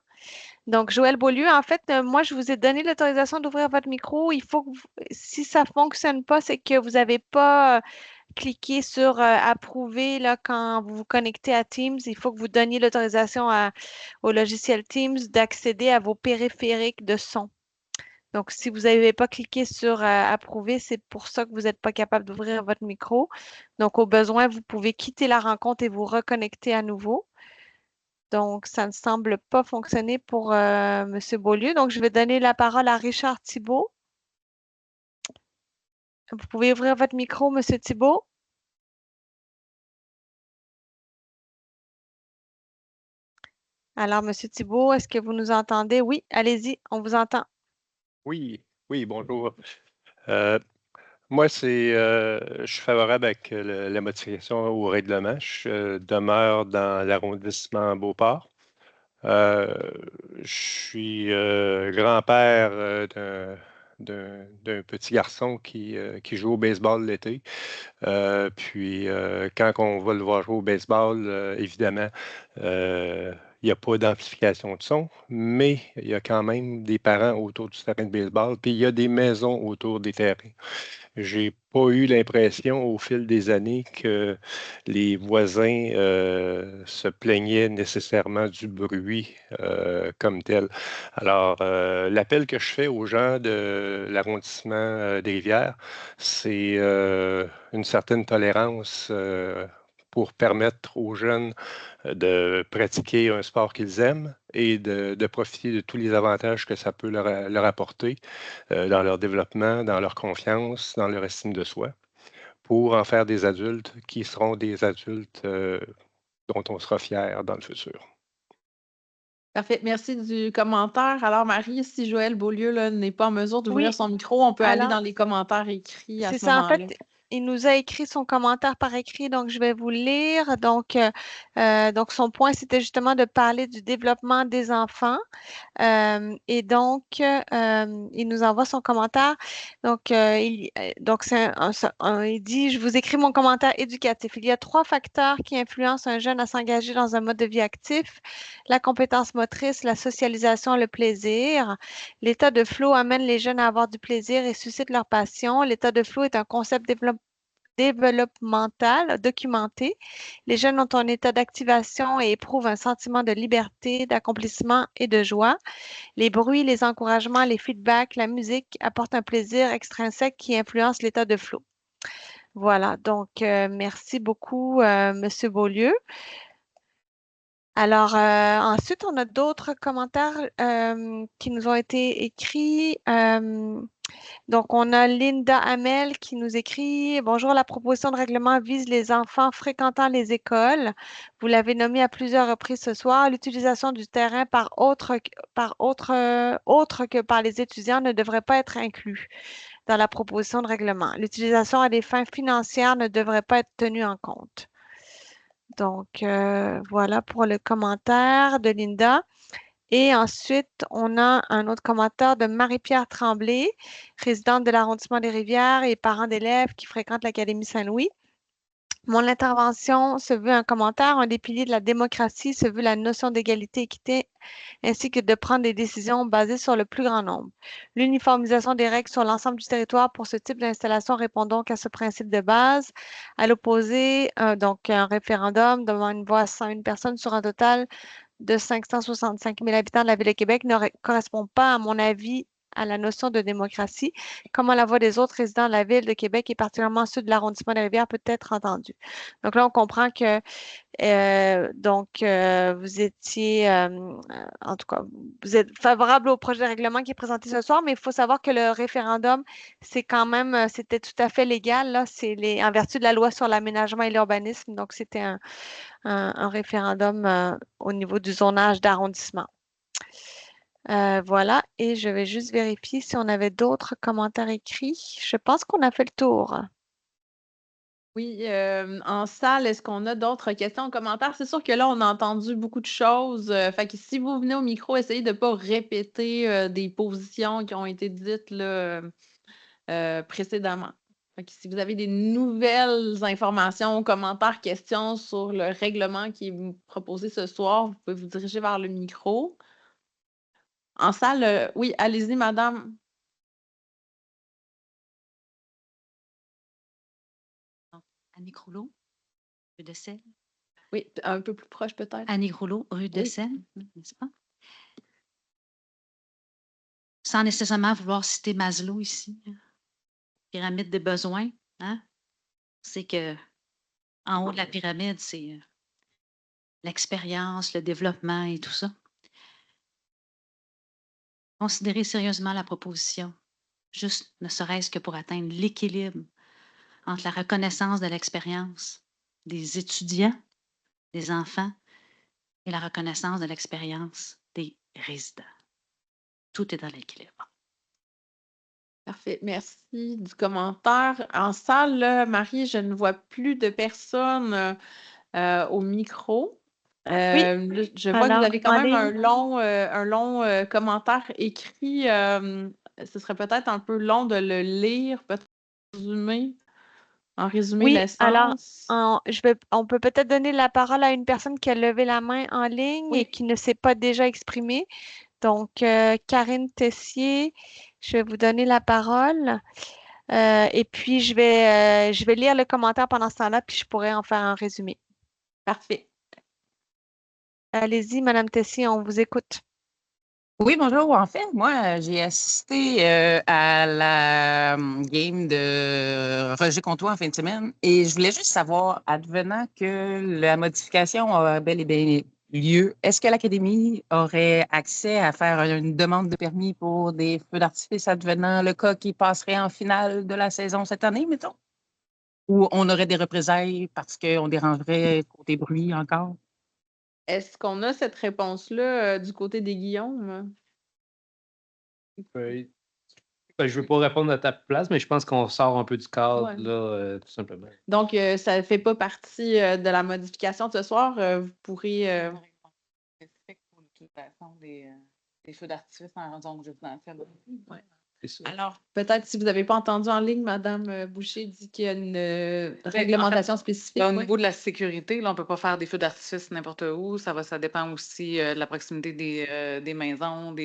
Donc, Joël Beaulieu, en fait, moi, je vous ai donné l'autorisation d'ouvrir votre micro. Il faut que si ça ne fonctionne pas, c'est que vous n'avez pas cliqué sur approuver là, quand vous vous connectez à Teams. Il faut que vous donniez l'autorisation au logiciel Teams d'accéder à vos périphériques de son. Donc, si vous n'avez pas cliqué sur approuver, c'est pour ça que vous n'êtes pas capable d'ouvrir votre micro. Donc, au besoin, vous pouvez quitter la rencontre et vous reconnecter à nouveau. Donc, ça ne semble pas fonctionner pour M. Beaulieu. Donc, je vais donner la parole à Richard Thibault. Vous pouvez ouvrir votre micro, M. Thibault. Alors, M. Thibault, est-ce que vous nous entendez? Oui, allez-y, on vous entend. Oui, bonjour. Moi, je suis favorable avec la modification au règlement. Je demeure dans l'arrondissement Beauport. Je suis grand-père d'un petit garçon qui joue au baseball l'été. Puis, quand on va le voir jouer au baseball, évidemment, il n'y a pas d'amplification de son, mais il y a quand même des parents autour du terrain de baseball, puis il y a des maisons autour des terrains. j'ai pas eu l'impression au fil des années que les voisins se plaignaient nécessairement du bruit comme tel. Alors, l'appel que je fais aux gens de l'arrondissement des Rivières, c'est une certaine tolérance pour permettre aux jeunes de pratiquer un sport qu'ils aiment et de profiter de tous les avantages que ça peut leur apporter dans leur développement, dans leur confiance, dans leur estime de soi, pour en faire des adultes qui seront des adultes dont on sera fier dans le futur. Parfait. Merci du commentaire. Alors, Marie, si Joël Beaulieu là, n'est pas en mesure d'ouvrir Oui. son micro, on peut aller Alors, dans les commentaires écrits à c'est ce ça. En moment-là. fait, il nous a écrit son commentaire par écrit, donc je vais vous le lire. Donc son point, c'était justement de parler du développement des enfants. Et donc, il nous envoie son commentaire. Donc, il dit, je vous écris mon commentaire éducatif. Il y a 3 facteurs qui influencent un jeune à s'engager dans un mode de vie actif: la compétence motrice, la socialisation, le plaisir. L'état de flow amène les jeunes à avoir du plaisir et suscite leur passion. L'état de flow est un concept développemental documenté. Les jeunes ont un état d'activation et éprouvent un sentiment de liberté, d'accomplissement et de joie. Les bruits, les encouragements, les feedbacks, la musique apportent un plaisir extrinsèque qui influence l'état de flow. Voilà, donc merci beaucoup, Monsieur Beaulieu. Alors, ensuite, on a d'autres commentaires qui nous ont été écrits. Donc, on a Linda Hamel qui nous écrit: Bonjour, la proposition de règlement vise les enfants fréquentant les écoles. Vous l'avez nommé à plusieurs reprises ce soir. L'utilisation du terrain autre que par les étudiants ne devrait pas être inclus dans la proposition de règlement. L'utilisation à des fins financières ne devrait pas être tenue en compte. Donc, voilà pour le commentaire de Linda. Et ensuite, on a un autre commentaire de Marie-Pierre Tremblay, résidente de l'arrondissement des Rivières et parent d'élèves qui fréquentent l'Académie Saint-Louis. Mon intervention se veut un commentaire. Un des piliers de la démocratie se veut la notion d'égalité, équité, ainsi que de prendre des décisions basées sur le plus grand nombre. L'uniformisation des règles sur l'ensemble du territoire pour ce type d'installation répond donc à ce principe de base. À l'opposé, donc un référendum devant une voix à 101 personnes sur un total de 565 000 habitants de la Ville de Québec ne correspond pas, à mon avis, à la notion de démocratie. Comment la voix des autres résidents de la Ville de Québec et particulièrement ceux de l'arrondissement des Rivières peut être entendue? Donc là, on comprend que vous étiez, en tout cas, vous êtes favorable au projet de règlement qui est présenté ce soir, mais il faut savoir que le référendum, c'est quand même, c'était tout à fait légal. Là, c'est en vertu de la loi sur l'aménagement et l'urbanisme. Donc, c'était un référendum au niveau du zonage d'arrondissement. Voilà, et je vais juste vérifier si on avait d'autres commentaires écrits. Je pense qu'on a fait le tour. Oui, en salle, est-ce qu'on a d'autres questions en commentaire? C'est sûr que là, on a entendu beaucoup de choses. Fait que si vous venez au micro, essayez de ne pas répéter des positions qui ont été dites là, précédemment. Fait que si vous avez des nouvelles informations, commentaires, questions sur le règlement qui est proposé ce soir, vous pouvez vous diriger vers le micro. En salle, oui, allez-y, madame. Annie Rouleau, rue de Seine. Oui, un peu plus proche peut-être. Annie Rouleau, rue de Oui. Seine, n'est-ce pas? Sans nécessairement vouloir citer Maslow ici, hein. Pyramide des besoins, hein? C'est que en haut de la pyramide, c'est l'expérience, le développement et tout ça. Considérez sérieusement la proposition, juste ne serait-ce que pour atteindre l'équilibre entre la reconnaissance de l'expérience des étudiants, des enfants, et la reconnaissance de l'expérience des résidents. Tout est dans l'équilibre. Parfait. Merci du commentaire. En salle, là, Marie, je ne vois plus de personnes au micro. Je vois que vous avez quand même un long commentaire écrit. Ce serait peut-être un peu long de le lire, peut-être en résumé Oui, l'essence. alors, on peut peut-être donner la parole à une personne qui a levé la main en ligne et qui ne s'est pas déjà exprimée. Donc, Karine Tessier, je vais vous donner la parole. Et puis, je vais lire le commentaire pendant ce temps-là, puis je pourrais en faire un résumé. Parfait. Allez-y, Madame Tessier, on vous écoute. Oui, bonjour. En fait, moi, j'ai assisté à la game de Roger Comtois en fin de semaine et je voulais juste savoir, advenant que la modification a bel et bien lieu, est-ce que l'Académie aurait accès à faire une demande de permis pour des feux d'artifice advenant le cas qui passerait en finale de la saison cette année, mettons? Ou on aurait des représailles parce qu'on dérangerait côté bruit encore? Est-ce qu'on a cette réponse-là du côté des Guillaume? Oui. Ben, je ne veux pas répondre à ta place, mais je pense qu'on sort un peu du cadre, Ouais. là, tout simplement. Donc, ça ne fait pas partie de la modification de ce soir. Vous pourrez. Spécifique pour l'utilisation des feux d'artifice en zone résidentielle. Ouais. C'est ça. Alors, peut-être si vous n'avez pas entendu en ligne, Mme Boucher dit qu'il y a une réglementation spécifique. Au ouais. niveau de la sécurité, là, on ne peut pas faire des feux d'artifice n'importe où. Ça dépend aussi de la proximité des maisons.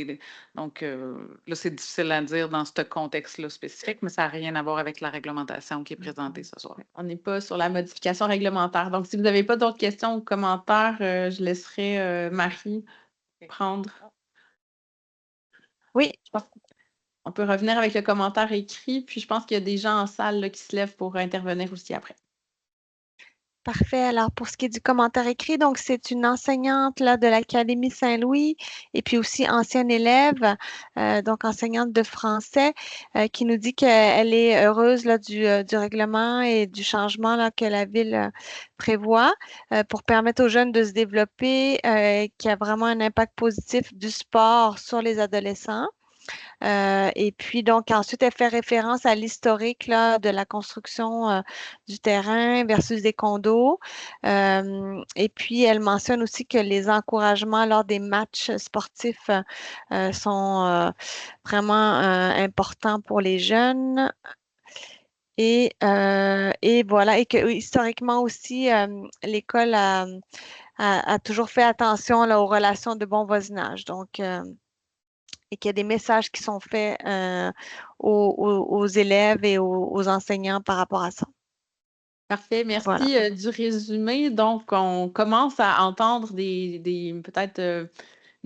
Donc, là, c'est difficile à dire dans ce contexte-là spécifique, mais ça n'a rien à voir avec la réglementation qui est présentée ce soir. On n'est pas sur la modification réglementaire. Donc, si vous n'avez pas d'autres questions ou commentaires, je laisserai Marie prendre. Oui. On peut revenir avec le commentaire écrit, puis je pense qu'il y a des gens en salle là, qui se lèvent pour intervenir aussi après. Parfait. Alors, pour ce qui est du commentaire écrit, donc c'est une enseignante là, de l'Académie Saint-Louis et puis aussi ancienne élève, donc enseignante de français, qui nous dit qu'elle est heureuse là, du règlement et du changement là, que la ville prévoit pour permettre aux jeunes de se développer, qui a vraiment un impact positif du sport sur les adolescents. Et puis, donc, ensuite, elle fait référence à l'historique là, de la construction du terrain versus des condos. Et puis, elle mentionne aussi que les encouragements lors des matchs sportifs sont vraiment importants pour les jeunes. Et voilà, et que historiquement aussi, l'école a toujours fait attention là, aux relations de bon voisinage. Donc, et qu'il y a des messages qui sont faits aux élèves et aux enseignants par rapport à ça. Parfait, merci Voilà. du résumé. Donc, on commence à entendre peut-être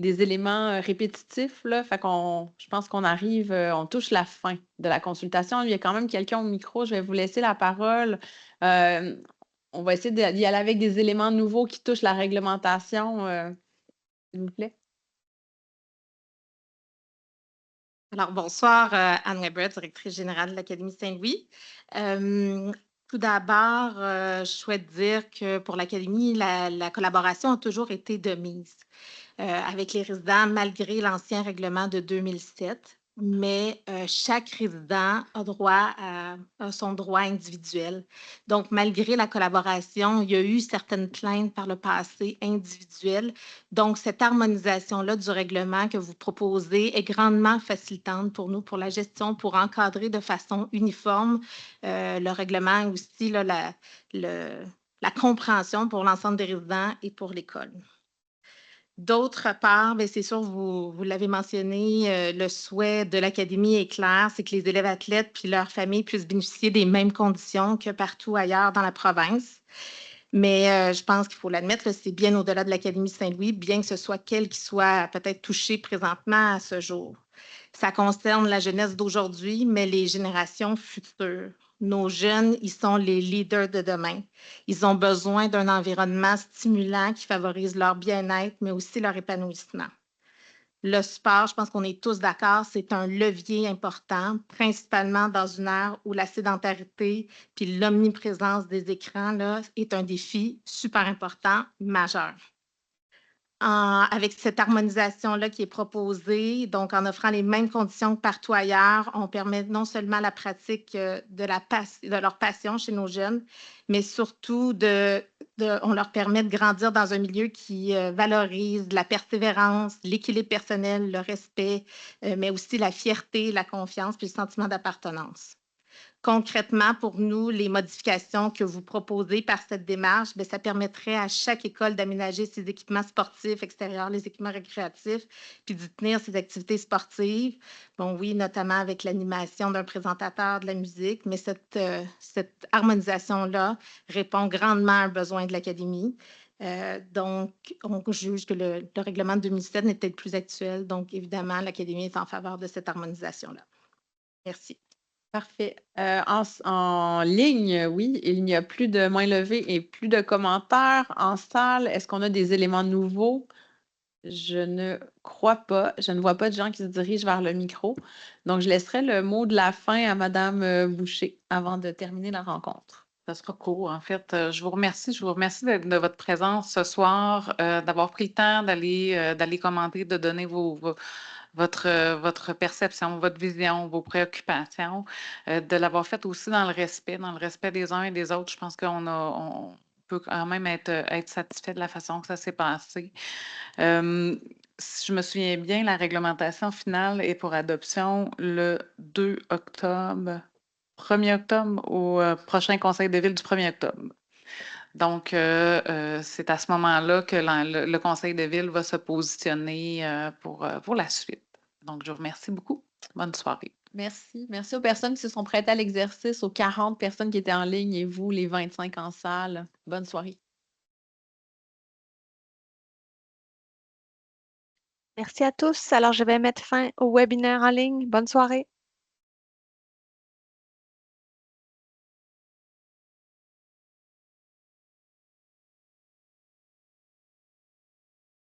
des éléments répétitifs, là. Fait je pense qu'on arrive, on touche la fin de la consultation. Il y a quand même quelqu'un au micro, je vais vous laisser la parole. On va essayer d'y aller avec des éléments nouveaux qui touchent la réglementation, s'il vous plaît. Alors, bonsoir, Anne Weber, directrice générale de l'Académie Saint-Louis. Tout d'abord, je souhaite dire que pour l'Académie, la collaboration a toujours été de mise avec les résidents, malgré l'ancien règlement de 2007. Mais chaque résident a droit à son droit individuel. Donc, malgré la collaboration, il y a eu certaines plaintes par le passé individuelles. Donc, cette harmonisation-là du règlement que vous proposez est grandement facilitante pour nous, pour la gestion, pour encadrer de façon uniforme le règlement et aussi là, la compréhension pour l'ensemble des résidents et pour l'école. D'autre part, bien, c'est sûr, vous l'avez mentionné, le souhait de l'Académie est clair, c'est que les élèves athlètes puis leurs familles puissent bénéficier des mêmes conditions que partout ailleurs dans la province. Mais je pense qu'il faut l'admettre, c'est bien au-delà de l'Académie Saint-Louis, bien que ce soit qu'elle qui soit peut-être touchée présentement à ce jour. Ça concerne la jeunesse d'aujourd'hui, mais les générations futures. Nos jeunes, ils sont les leaders de demain. Ils ont besoin d'un environnement stimulant qui favorise leur bien-être, mais aussi leur épanouissement. Le sport, je pense qu'on est tous d'accord, c'est un levier important, principalement dans une ère où la sédentarité puis l'omniprésence des écrans là, est un défi super important, majeur. Avec cette harmonisation-là qui est proposée, donc en offrant les mêmes conditions que partout ailleurs, on permet non seulement la pratique de leur passion chez nos jeunes, mais surtout on leur permet de grandir dans un milieu qui valorise la persévérance, l'équilibre personnel, le respect, mais aussi la fierté, la confiance puis le sentiment d'appartenance. concrètement, pour nous, les modifications que vous proposez par cette démarche, bien, ça permettrait à chaque école d'aménager ses équipements sportifs extérieurs, les équipements récréatifs, puis d'y tenir ses activités sportives. Bon, oui, notamment avec l'animation d'un présentateur, de la musique, mais cette harmonisation-là répond grandement à un besoin de l'Académie. Donc, on juge que le règlement de 2007 n'est peut-être plus actuel. Donc, évidemment, l'Académie est en faveur de cette harmonisation-là. Merci. Parfait. En ligne, oui, il n'y a plus de mains levées et plus de commentaires. En salle, est-ce qu'on a des éléments nouveaux? Je ne crois pas. Je ne vois pas de gens qui se dirigent vers le micro. Donc, je laisserai le mot de la fin à Mme Boucher avant de terminer la rencontre. Ça sera court. En fait, je vous remercie de votre présence ce soir, d'avoir pris le temps d'aller commenter, de donner votre perception, votre vision, vos préoccupations, de l'avoir fait aussi dans le respect des uns et des autres. Je pense on peut quand même être satisfait de la façon que ça s'est passé. Si je me souviens bien, la réglementation finale est pour adoption le 2 octobre, 1er octobre au prochain conseil de ville du 1er octobre. Donc, c'est à ce moment-là que le conseil de ville va se positionner pour la suite. Donc, je vous remercie beaucoup. Bonne soirée. Merci. Merci aux personnes qui se sont prêtées à l'exercice, aux 40 personnes qui étaient en ligne et vous, les 25 en salle. Bonne soirée. Merci à tous. Alors, je vais mettre fin au webinaire en ligne. Bonne soirée.